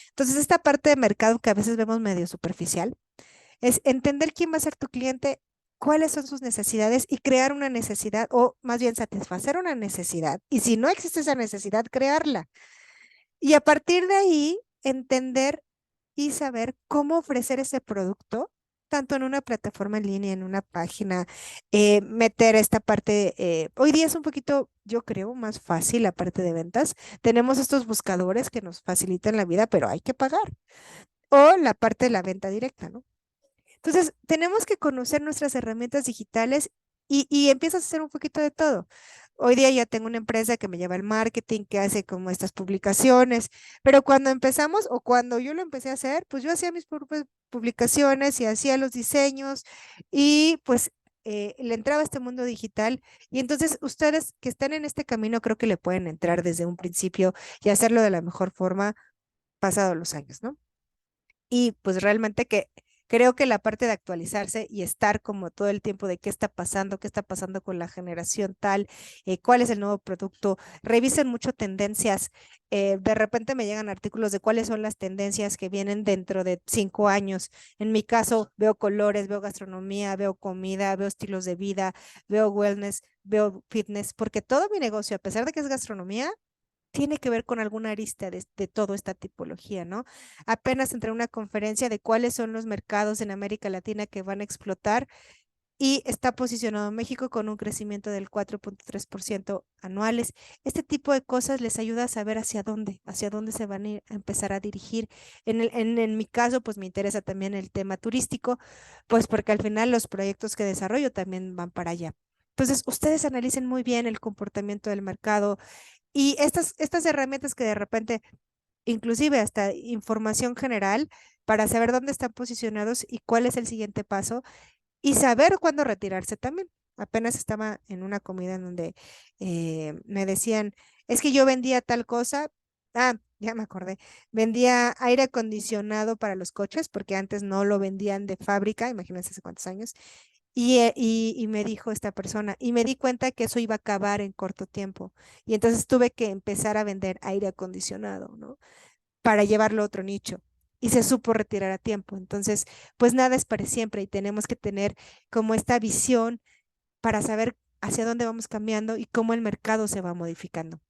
Entonces, esta parte de mercado que a veces vemos medio superficial, es entender quién va a ser tu cliente, cuáles son sus necesidades y crear una necesidad o más bien satisfacer una necesidad. Y si no existe esa necesidad, crearla. Y a partir de ahí, entender y saber cómo ofrecer ese producto tanto en una plataforma en línea, en una página, meter esta parte. Hoy día es un poquito, yo creo, más fácil la parte de ventas. Tenemos estos buscadores que nos facilitan la vida, pero hay que pagar. O la parte de la venta directa, ¿no? Entonces, tenemos que conocer nuestras herramientas digitales y empiezas a hacer un poquito de todo. Hoy día ya tengo una empresa que me lleva el marketing, que hace como estas publicaciones, pero cuando empezamos o cuando yo lo empecé a hacer, pues yo hacía mis propias publicaciones y hacía los diseños y pues le entraba a este mundo digital. Y entonces ustedes que están en este camino creo que le pueden entrar desde un principio y hacerlo de la mejor forma pasados los años, ¿no? Y pues realmente que creo que la parte de actualizarse y estar como todo el tiempo de qué está pasando con la generación tal, cuál es el nuevo producto, revisen mucho tendencias. De repente me llegan artículos de cuáles son las tendencias que vienen dentro de 5 años. En mi caso, veo colores, veo gastronomía, veo comida, veo estilos de vida, veo wellness, veo fitness, porque todo mi negocio, a pesar de que es gastronomía, tiene que ver con alguna arista de toda esta tipología, ¿no? Apenas entré a una conferencia de cuáles son los mercados en América Latina que van a explotar y está posicionado México con un crecimiento del 4.3% anuales. Este tipo de cosas les ayuda a saber hacia dónde se van a, a empezar a dirigir. En mi caso, pues me interesa también el tema turístico, pues porque al final los proyectos que desarrollo también van para allá. Entonces, ustedes analicen muy bien el comportamiento del mercado, y estas herramientas que de repente, inclusive hasta información general para saber dónde están posicionados y cuál es el siguiente paso y saber cuándo retirarse también. Apenas estaba en una comida en donde me decían, es que yo vendía tal cosa. Ah, ya me acordé. Vendía aire acondicionado para los coches porque antes no lo vendían de fábrica, imagínense hace cuántos años. Y me dijo esta persona, y me di cuenta que eso iba a acabar en corto tiempo. Y entonces tuve que empezar a vender aire acondicionado, ¿no? Para llevarlo a otro nicho. Y se supo retirar a tiempo. Entonces, pues nada es para siempre y tenemos que tener como esta visión para saber hacia dónde vamos cambiando y cómo el mercado se va modificando.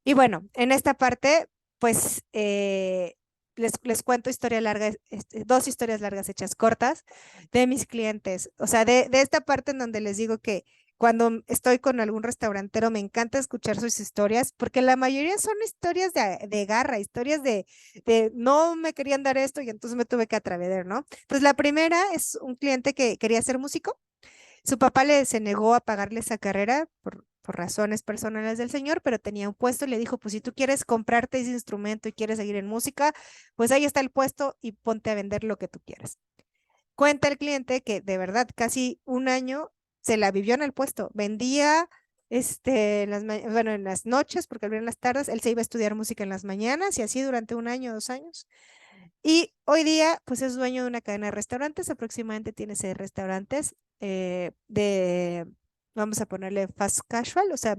Y bueno, en esta parte, pues les cuento historia larga, dos historias largas hechas cortas de mis clientes. O sea, de esta parte en donde les digo que cuando estoy con algún restaurantero me encanta escuchar sus historias, porque la mayoría son historias de garra, historias de no me querían dar esto y entonces me tuve que atrever, ¿no? Entonces la primera es un cliente que quería ser músico. Su papá le se negó a pagarle esa carrera por razones personales del señor, pero tenía un puesto y le dijo, pues si tú quieres comprarte ese instrumento y quieres seguir en música, pues ahí está el puesto y ponte a vender lo que tú quieras. Cuenta el cliente que de verdad casi un año se la vivió en el puesto, vendía bueno, en las noches, porque abrían las tardes, él se iba a estudiar música en las mañanas y así durante un año, 2 años. Y hoy día, pues es dueño de una cadena de restaurantes, aproximadamente tiene 6 restaurantes vamos a ponerle fast casual, o sea,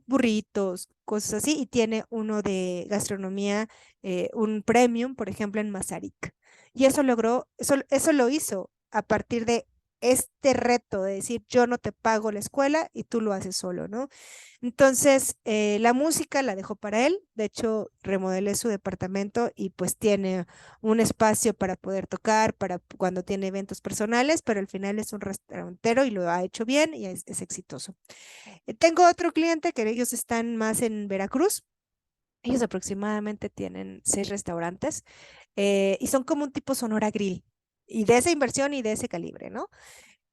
burritos, cosas así, y tiene uno de gastronomía, un premium, por ejemplo, en Mazarik. Y eso logró, eso lo hizo a partir de este reto de decir, yo no te pago la escuela y tú lo haces solo, ¿no? Entonces, la música la dejó para él. De hecho, remodelé su departamento y pues tiene un espacio para poder tocar, para cuando tiene eventos personales, pero al final es un restaurantero y lo ha hecho bien y es exitoso. Tengo otro cliente que ellos están más en Veracruz. Ellos aproximadamente tienen 6 restaurantes y son como un tipo Sonora Grill y de esa inversión y de ese calibre, ¿no?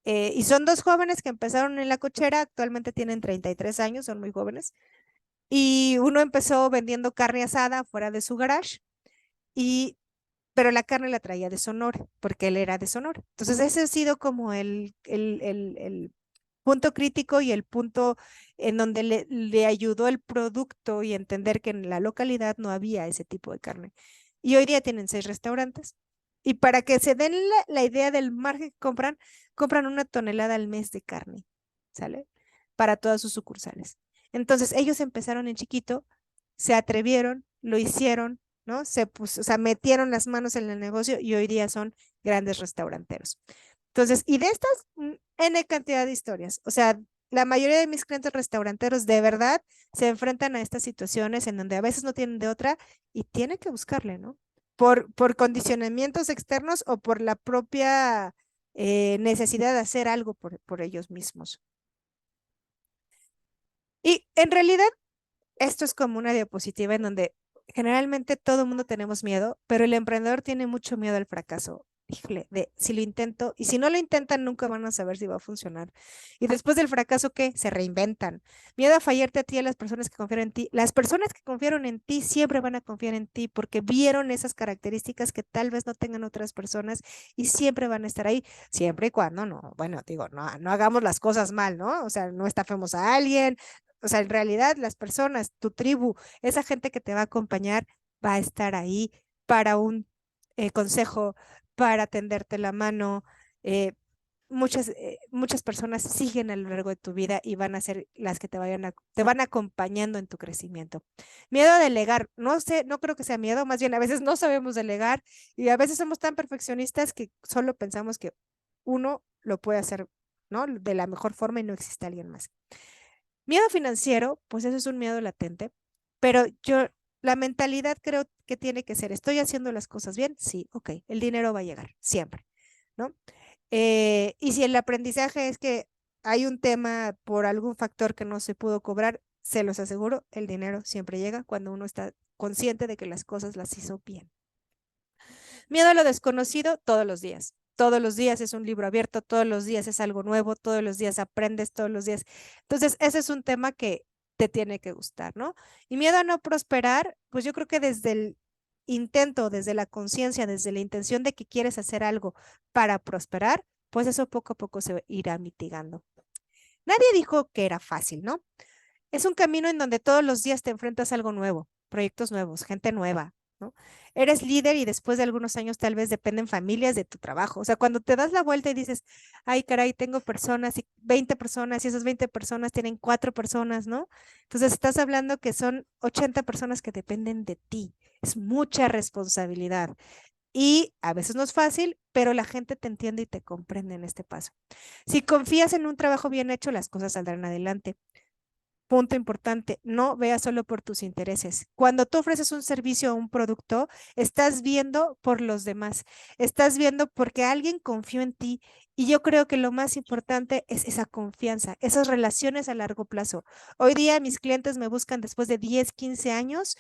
Y son dos jóvenes que empezaron en la cochera, actualmente tienen 33 años, son muy jóvenes. Y uno empezó vendiendo carne asada fuera de su garage, y, pero la carne la traía de Sonora, porque él era de Sonora. Entonces ese ha sido como el punto crítico y el punto en donde le ayudó el producto y entender que en la localidad no había ese tipo de carne. Y hoy día tienen 6 restaurantes. Y para que se den la idea del margen que compran, compran 1 tonelada al mes de carne, ¿sale? Para todas sus sucursales. Entonces, ellos empezaron en chiquito, se atrevieron, lo hicieron, ¿no? O sea, metieron las manos en el negocio y hoy día son grandes restauranteros. Entonces, y de estas N cantidad de historias, o sea, la mayoría de mis clientes restauranteros de verdad se enfrentan a estas situaciones en donde a veces no tienen de otra y tienen que buscarle, ¿no? por condicionamientos externos o por la propia necesidad de hacer algo por ellos mismos. Y en realidad, esto es como una diapositiva en donde generalmente todo el mundo tenemos miedo, pero el emprendedor tiene mucho miedo al fracaso. Híjole, de si lo intento y si no lo intentan, nunca van a saber si va a funcionar. Y después del fracaso, ¿qué? Se reinventan. Miedo a fallarte a ti, a las personas que confiaron en ti. Las personas que confiaron en ti siempre van a confiar en ti porque vieron esas características que tal vez no tengan otras personas y siempre van a estar ahí, siempre y cuando no, bueno, digo, no hagamos las cosas mal, ¿no? O sea, no estafemos a alguien, o sea, en realidad las personas, tu tribu, esa gente que te va a acompañar va a estar ahí para un consejo, para tenderte la mano. eh, muchas personas siguen a lo largo de tu vida y van a ser las que te van acompañando en tu crecimiento. Miedo a delegar, no sé, no creo que sea miedo, más bien a veces no sabemos delegar y a veces somos tan perfeccionistas que solo pensamos que uno lo puede hacer, ¿no? De la mejor forma y no existe alguien más. Miedo financiero, pues eso es un miedo latente, pero la mentalidad creo que tiene que ser, ¿estoy haciendo las cosas bien? Sí, ok, el dinero va a llegar, siempre, ¿no? Y si el aprendizaje es que hay un tema por algún factor que no se pudo cobrar, se los aseguro, el dinero siempre llega cuando uno está consciente de que las cosas las hizo bien. Miedo a lo desconocido todos los días. Todos los días es un libro abierto, todos los días es algo nuevo, todos los días aprendes, todos los días. Entonces, ese es un tema que te tiene que gustar, ¿no? Y miedo a no prosperar, pues yo creo que desde el intento, desde la conciencia, desde la intención de que quieres hacer algo para prosperar, pues eso poco a poco se irá mitigando. Nadie dijo que era fácil, ¿no? Es un camino en donde todos los días te enfrentas a algo nuevo, proyectos nuevos, gente nueva, ¿no? Eres líder y después de algunos años tal vez dependen familias de tu trabajo. O sea, cuando te das la vuelta y dices, ay, caray, tengo personas y 20 personas y esas 20 personas tienen 4 personas, ¿no? Entonces estás hablando que son 80 personas que dependen de ti. Es mucha responsabilidad. Y a veces no es fácil, pero la gente te entiende y te comprende en este paso. Si confías en un trabajo bien hecho, las cosas saldrán adelante. Punto importante, no veas solo por tus intereses. Cuando tú ofreces un servicio o un producto, estás viendo por los demás, estás viendo porque alguien confió en ti y yo creo que lo más importante es esa confianza, esas relaciones a largo plazo. Hoy día mis clientes me buscan después de 10, 15 años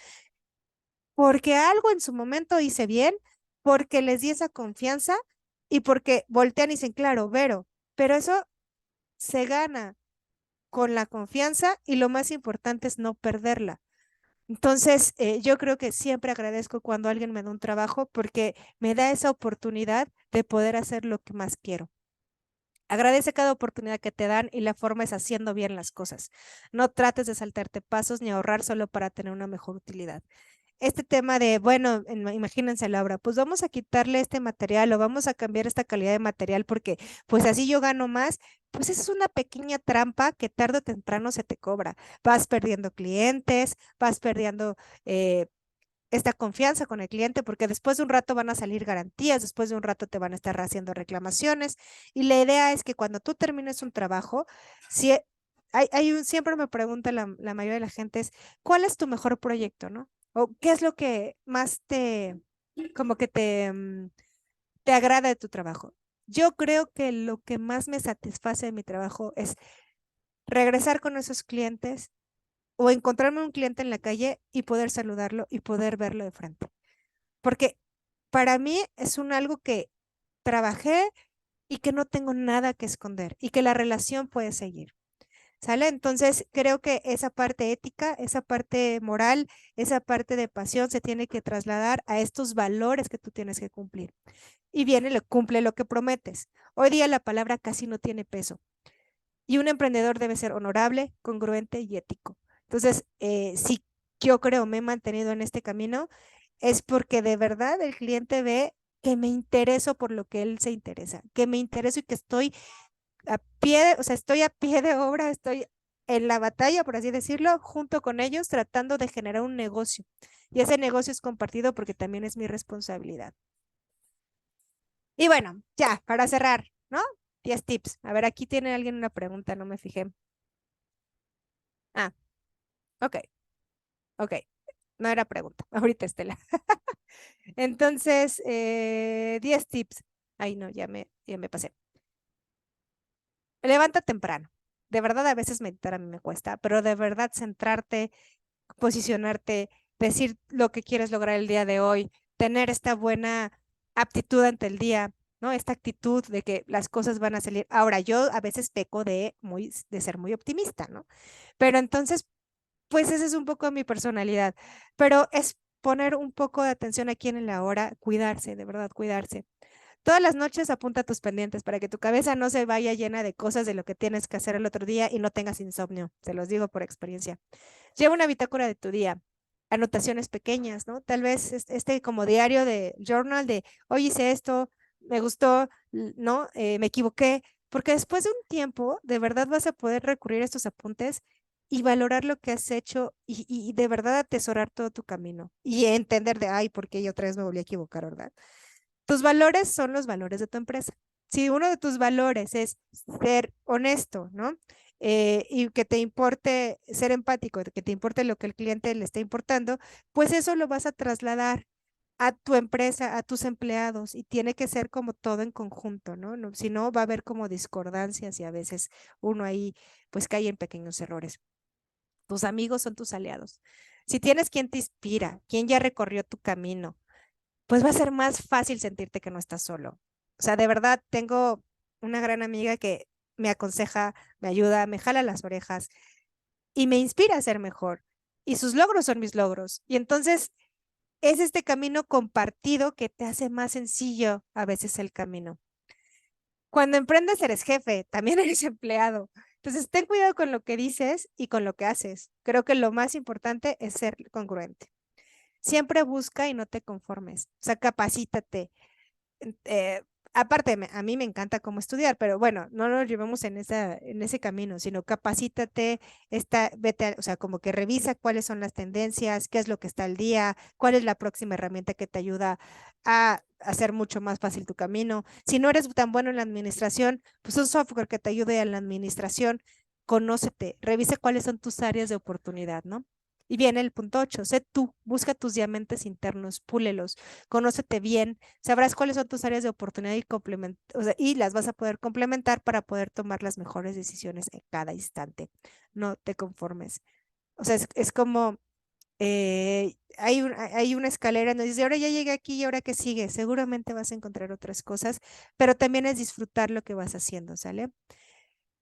porque algo en su momento hice bien, porque les di esa confianza y porque voltean y dicen, claro, Vero, pero eso se gana con la confianza y lo más importante es no perderla. Entonces, yo creo que siempre agradezco cuando alguien me da un trabajo porque me da esa oportunidad de poder hacer lo que más quiero. Agradece cada oportunidad que te dan y la forma es haciendo bien las cosas. No trates de saltarte pasos ni ahorrar solo para tener una mejor utilidad. Este tema de, bueno, imagínense Laura, pues vamos a quitarle este material o vamos a cambiar esta calidad de material porque pues así yo gano más, pues esa es una pequeña trampa que tarde o temprano se te cobra. Vas perdiendo clientes, vas perdiendo esta confianza con el cliente porque después de un rato van a salir garantías, después de un rato te van a estar haciendo reclamaciones y la idea es que cuando tú termines un trabajo, si siempre me pregunta la mayoría de la gente es, ¿cuál es tu mejor proyecto, no? O qué es lo que más como que te agrada de tu trabajo. Yo creo que lo que más me satisface de mi trabajo es regresar con esos clientes o encontrarme un cliente en la calle y poder saludarlo y poder verlo de frente. Porque para mí es un algo que trabajé y que no tengo nada que esconder y que la relación puede seguir. ¿Sale? Entonces, creo que esa parte ética, esa parte moral, esa parte de pasión se tiene que trasladar a estos valores que tú tienes que cumplir. Y viene, le cumple lo que prometes. Hoy día la palabra casi no tiene peso y un emprendedor debe ser honorable, congruente y ético. Entonces, si yo creo me he mantenido en este camino, es porque de verdad el cliente ve que me intereso por lo que él se interesa, que me intereso y que estoy o sea, estoy a pie de obra, estoy en la batalla, por así decirlo, junto con ellos, tratando de generar un negocio. Y ese negocio es compartido porque también es mi responsabilidad. Y bueno, ya, para cerrar, ¿no? 10 tips. A ver, aquí tiene alguien una pregunta, no me fijé. Ah, ok, ok. No era pregunta. Ahorita, Estela. Entonces, 10 tips. Ay, no, ya me pasé. Levanta temprano. De verdad, a veces meditar a mí me cuesta, pero de verdad centrarte, posicionarte, decir lo que quieres lograr el día de hoy, tener esta buena aptitud ante el día, ¿no? Esta actitud de que las cosas van a salir. Ahora, yo a veces peco de ser muy optimista, ¿no? Pero entonces, pues esa es un poco mi personalidad, pero es poner un poco de atención aquí en la hora, cuidarse, de verdad, cuidarse. Todas las noches apunta tus pendientes para que tu cabeza no se vaya llena de cosas de lo que tienes que hacer el otro día y no tengas insomnio. Se los digo por experiencia. Lleva una bitácora de tu día, anotaciones pequeñas, ¿no? Tal vez este como diario de journal de, hoy hice esto, me gustó, ¿no? Me equivoqué, porque después de un tiempo, de verdad vas a poder recurrir a estos apuntes y valorar lo que has hecho y de verdad atesorar todo tu camino y entender de, ay, ¿por qué yo otra vez me volví a equivocar, ¿verdad? Tus valores son los valores de tu empresa. Si uno de tus valores es ser honesto, ¿no? Y que te importe ser empático, que te importe lo que el cliente le está importando, pues eso lo vas a trasladar a tu empresa, a tus empleados, y tiene que ser como todo en conjunto, ¿no? Si no, va a haber como discordancias y a veces uno ahí pues cae en pequeños errores. Tus amigos son tus aliados. Si tienes quien te inspira, quien ya recorrió tu camino, pues va a ser más fácil sentirte que no estás solo. O sea, de verdad, tengo una gran amiga que me aconseja, me ayuda, me jala las orejas y me inspira a ser mejor. Y sus logros son mis logros. Y entonces es este camino compartido que te hace más sencillo a veces el camino. Cuando emprendes eres jefe, también eres empleado. Entonces, ten cuidado con lo que dices y con lo que haces. Creo que lo más importante es ser congruente. Siempre busca y no te conformes. O sea, capacítate, eh, aparte, a mí me encanta cómo estudiar, pero bueno, no nos llevemos en ese camino, sino capacítate, o sea, como que revisa cuáles son las tendencias, qué es lo que está al día, cuál es la próxima herramienta que te ayuda a hacer mucho más fácil tu camino. Si no eres tan bueno en la administración, pues un software que te ayude en la administración, conócete, revisa cuáles son tus áreas de oportunidad, ¿no? Y viene el punto 8, sé tú, busca tus diamantes internos, púlelos, conócete bien, sabrás cuáles son tus áreas de oportunidad o sea, y las vas a poder complementar para poder tomar las mejores decisiones en cada instante. No te conformes. O sea, es como hay una escalera donde dice, ahora ya llegué aquí y ahora qué sigue. Seguramente vas a encontrar otras cosas, pero también es disfrutar lo que vas haciendo, ¿sale?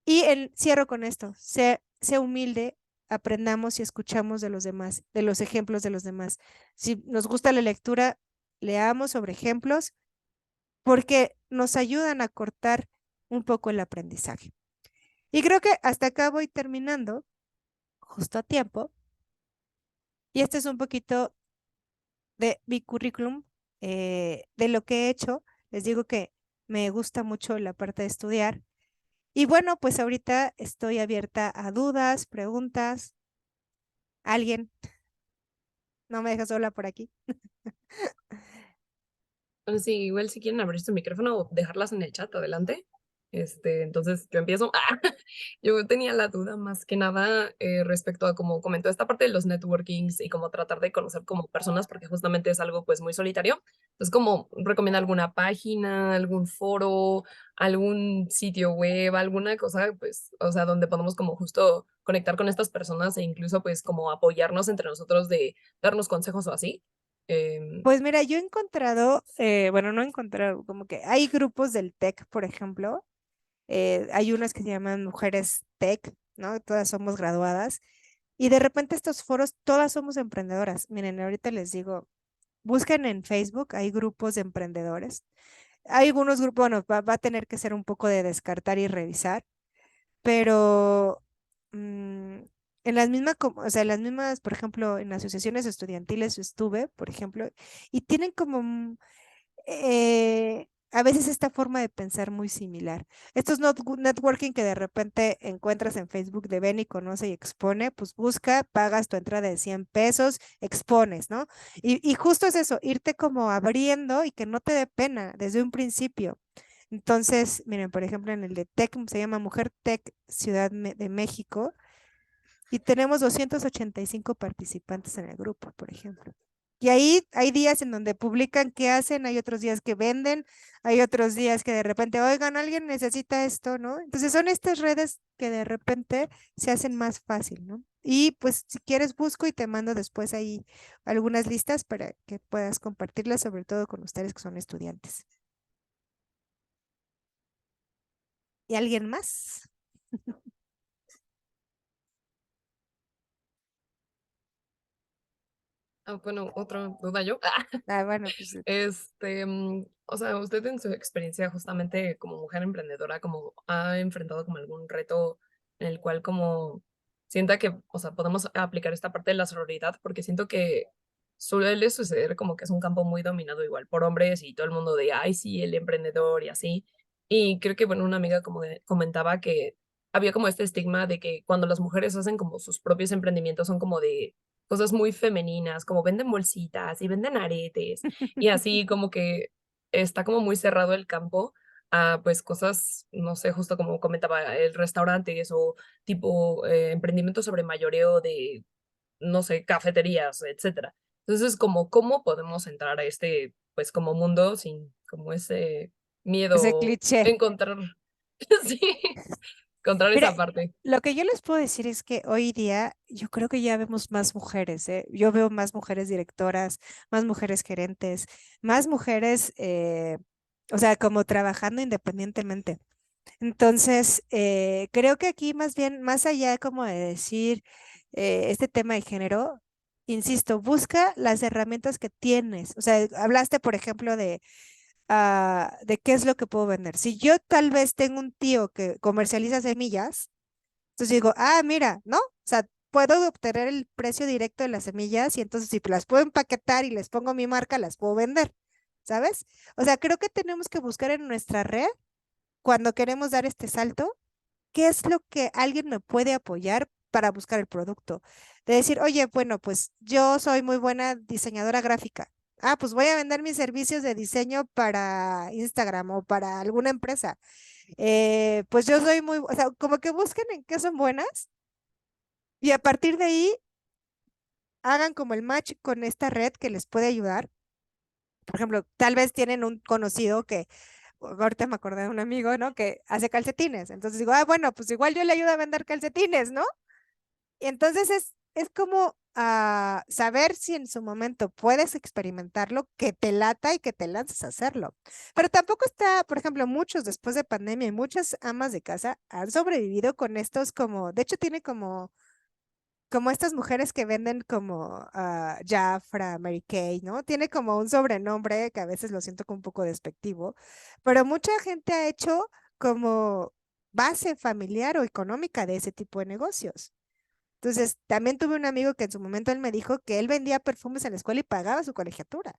Y cierro con esto, sé humilde, aprendamos y escuchamos de los demás, de los ejemplos de los demás. Si nos gusta la lectura, leamos sobre ejemplos porque nos ayudan a cortar un poco el aprendizaje. Y creo que hasta acá voy terminando, justo a tiempo, y este es un poquito de mi currículum, de lo que he hecho. Les digo que me gusta mucho la parte de estudiar. Y bueno, pues ahorita estoy abierta a dudas, preguntas. Alguien, no me deja sola por aquí. Entonces, sí, igual si quieren abrir su micrófono o dejarlas en el chat, adelante. Entonces yo empiezo. Yo tenía la duda más que nada respecto a como comentó esta parte de los networkings y como tratar de conocer como personas, porque justamente es algo pues muy solitario. Entonces, como recomienda alguna página, algún foro, algún sitio web, alguna cosa, pues, o sea, donde podamos como justo conectar con estas personas e incluso pues como apoyarnos entre nosotros de darnos consejos o así. Em, Pues mira, yo he encontrado, bueno, no he encontrado, como que hay grupos del TEC, por ejemplo. Hay unas que se llaman Mujeres Tech, ¿no? Todas somos graduadas. Y de repente estos foros, todas somos emprendedoras. Miren, ahorita les digo, busquen en Facebook, hay grupos de emprendedores. Hay algunos grupos, bueno, va a tener que ser un poco de descartar y revisar, pero en las mismas, o sea, en las mismas, por ejemplo, en asociaciones estudiantiles estuve, por ejemplo, y tienen como a veces esta forma de pensar muy similar. Estos networking que de repente encuentras en Facebook de ven y conoce y expone, pues busca, pagas tu entrada de 100 pesos, expones, ¿no? Y justo es eso, irte como abriendo y que no te dé pena desde un principio. Entonces, miren, por ejemplo, en el de Tech, se llama Mujer Tech de México, y tenemos 285 participantes en el grupo, por ejemplo. Y ahí hay días en donde publican qué hacen, hay otros días que venden, hay otros días que de repente, oigan, alguien necesita esto, ¿no? Entonces son estas redes que de repente se hacen más fácil, ¿no? Y pues si quieres busco y te mando después ahí algunas listas para que puedas compartirlas, sobre todo con ustedes que son estudiantes. ¿Y alguien más? Bueno, otra duda yo. Ah, bueno, pues O sea, usted en su experiencia justamente como mujer emprendedora, como ha enfrentado como algún reto en el cual como sienta que, o sea, podemos aplicar esta parte de la sororidad, porque siento que suele suceder como que es un campo muy dominado igual por hombres y todo el mundo de, ay, sí, el emprendedor y así. Y creo que, bueno, una amiga como comentaba que había como este estigma de que cuando las mujeres hacen como sus propios emprendimientos son como de cosas muy femeninas, como venden bolsitas y venden aretes y así como que está como muy cerrado el campo a pues cosas, no sé, justo como comentaba, el restaurante o tipo emprendimiento sobre mayoreo de, no sé, cafeterías, etcétera. Entonces, como, ¿cómo podemos entrar a este, pues como mundo sin como ese ese miedo cliché. encontrar, sí, encontrar Mira, esa parte? lo que yo les puedo decir es que hoy día yo creo que ya vemos más mujeres, ¿eh? Yo veo más mujeres directoras, más mujeres gerentes, más mujeres, o sea, como trabajando independientemente. Entonces, creo que aquí más bien, más allá como de decir este tema de género, insisto, busca las herramientas que tienes. O sea, hablaste, por ejemplo, de qué es lo que puedo vender. Si yo tal vez tengo un tío que comercializa semillas, entonces digo, ah, mira, ¿no? O sea, puedo obtener el precio directo de las semillas y entonces si las puedo empaquetar y les pongo mi marca, las puedo vender, ¿sabes? O sea, creo que tenemos que buscar en nuestra red, cuando queremos dar este salto, qué es lo que alguien me puede apoyar para buscar el producto. De decir, oye, bueno, pues yo soy muy buena diseñadora gráfica. Ah, pues voy a vender mis servicios de diseño para Instagram o para alguna empresa. Pues yo soy muy, o sea, como que busquen en qué son buenas y a partir de ahí hagan como el match con esta red que les puede ayudar. Por ejemplo, tal vez tienen un conocido que, ahorita me acordé de un amigo, ¿no? Que hace calcetines. Entonces digo, ah, bueno, pues igual yo le ayudo a vender calcetines, ¿no? Y entonces es como saber si en su momento puedes experimentarlo, que te lata y que te lances a hacerlo. Pero tampoco está, por ejemplo, muchos después de pandemia y muchas amas de casa han sobrevivido con estos como, de hecho tiene como estas mujeres que venden como Jafra, Mary Kay, ¿no? Tiene como un sobrenombre que a veces lo siento como un poco despectivo, pero mucha gente ha hecho como base familiar o económica de ese tipo de negocios. Entonces, también tuve un amigo que en su momento él me dijo que él vendía perfumes en la escuela y pagaba su colegiatura,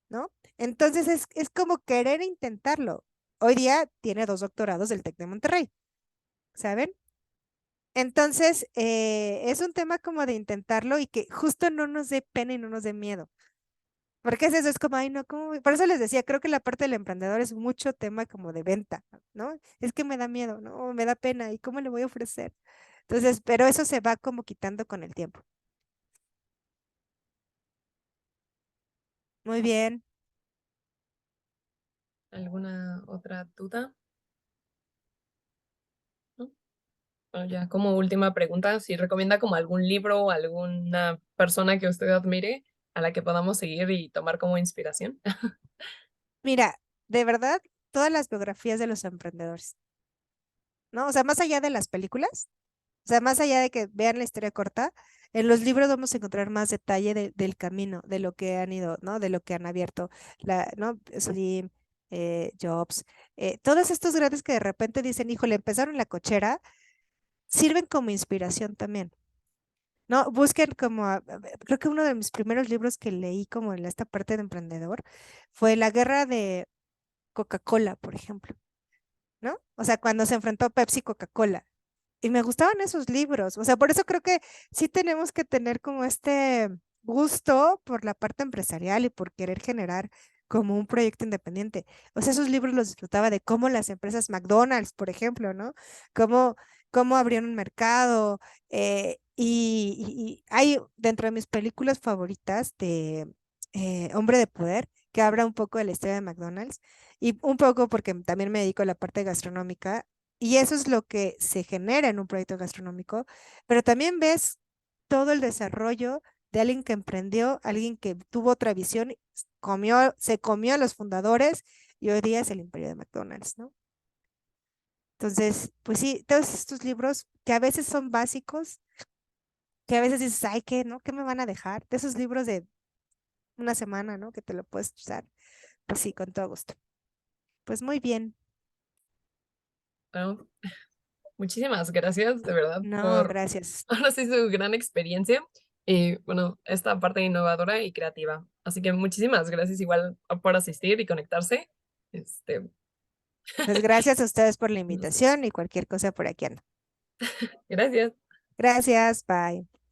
¿no? Entonces es como querer intentarlo. Hoy día tiene 2 doctorados del TEC de Monterrey, ¿saben? Entonces, es un tema como de intentarlo y que justo no nos dé pena y no nos dé miedo. Porque es eso, es como, ay, no, ¿cómo? Por eso les decía, creo que la parte del emprendedor es mucho tema como de venta, ¿no? Es que me da miedo, ¿no? Me da pena, ¿y cómo le voy a ofrecer? Entonces, pero eso se va como quitando con el tiempo. Muy bien. ¿Alguna otra duda? ¿No? Bueno, ya como última pregunta, si recomienda como algún libro o alguna persona que usted admire a la que podamos seguir y tomar como inspiración. Mira, de verdad, todas las biografías de los emprendedores, ¿no? O sea, más allá de las películas, o sea, más allá de que vean la historia corta, en los libros vamos a encontrar más detalle del camino, de lo que han ido, ¿no? De lo que han abierto, ¿no? Slim, Jobs, todos estos grandes que de repente dicen, híjole, empezaron en la cochera, sirven como inspiración también, ¿no? Busquen como, creo que uno de mis primeros libros que leí como en esta parte de emprendedor fue La guerra de Coca-Cola, por ejemplo, ¿no? O sea, cuando se enfrentó Pepsi y Coca-Cola. Y me gustaban esos libros. O sea, por eso creo que sí tenemos que tener como este gusto por la parte empresarial y por querer generar como un proyecto independiente. O sea, esos libros los disfrutaba de cómo las empresas McDonald's, por ejemplo, ¿no? Cómo, cómo abrieron un mercado. y hay dentro de mis películas favoritas de Hombre de Poder, que habla un poco de la historia de McDonald's y un poco porque también me dedico a la parte gastronómica y eso es lo que se genera en un proyecto gastronómico, pero también ves todo el desarrollo de alguien que emprendió, alguien que tuvo otra visión, se comió a los fundadores y hoy día es el imperio de McDonald's, ¿no? Entonces, pues sí, todos estos libros que a veces son básicos, que a veces dices, ay, ¿qué, no? ¿Qué me van a dejar? De esos libros de una semana, ¿no? Que te lo puedes usar. Pues sí, con todo gusto. Pues muy bien. Bueno, muchísimas gracias, de verdad, No, por gracias. ahora sí su gran experiencia y bueno, esta parte innovadora y creativa. Así que muchísimas gracias igual por asistir y conectarse. Este, Pues gracias a ustedes por la nos vemos. invitación y cualquier cosa por aquí ando. Gracias. Gracias, bye.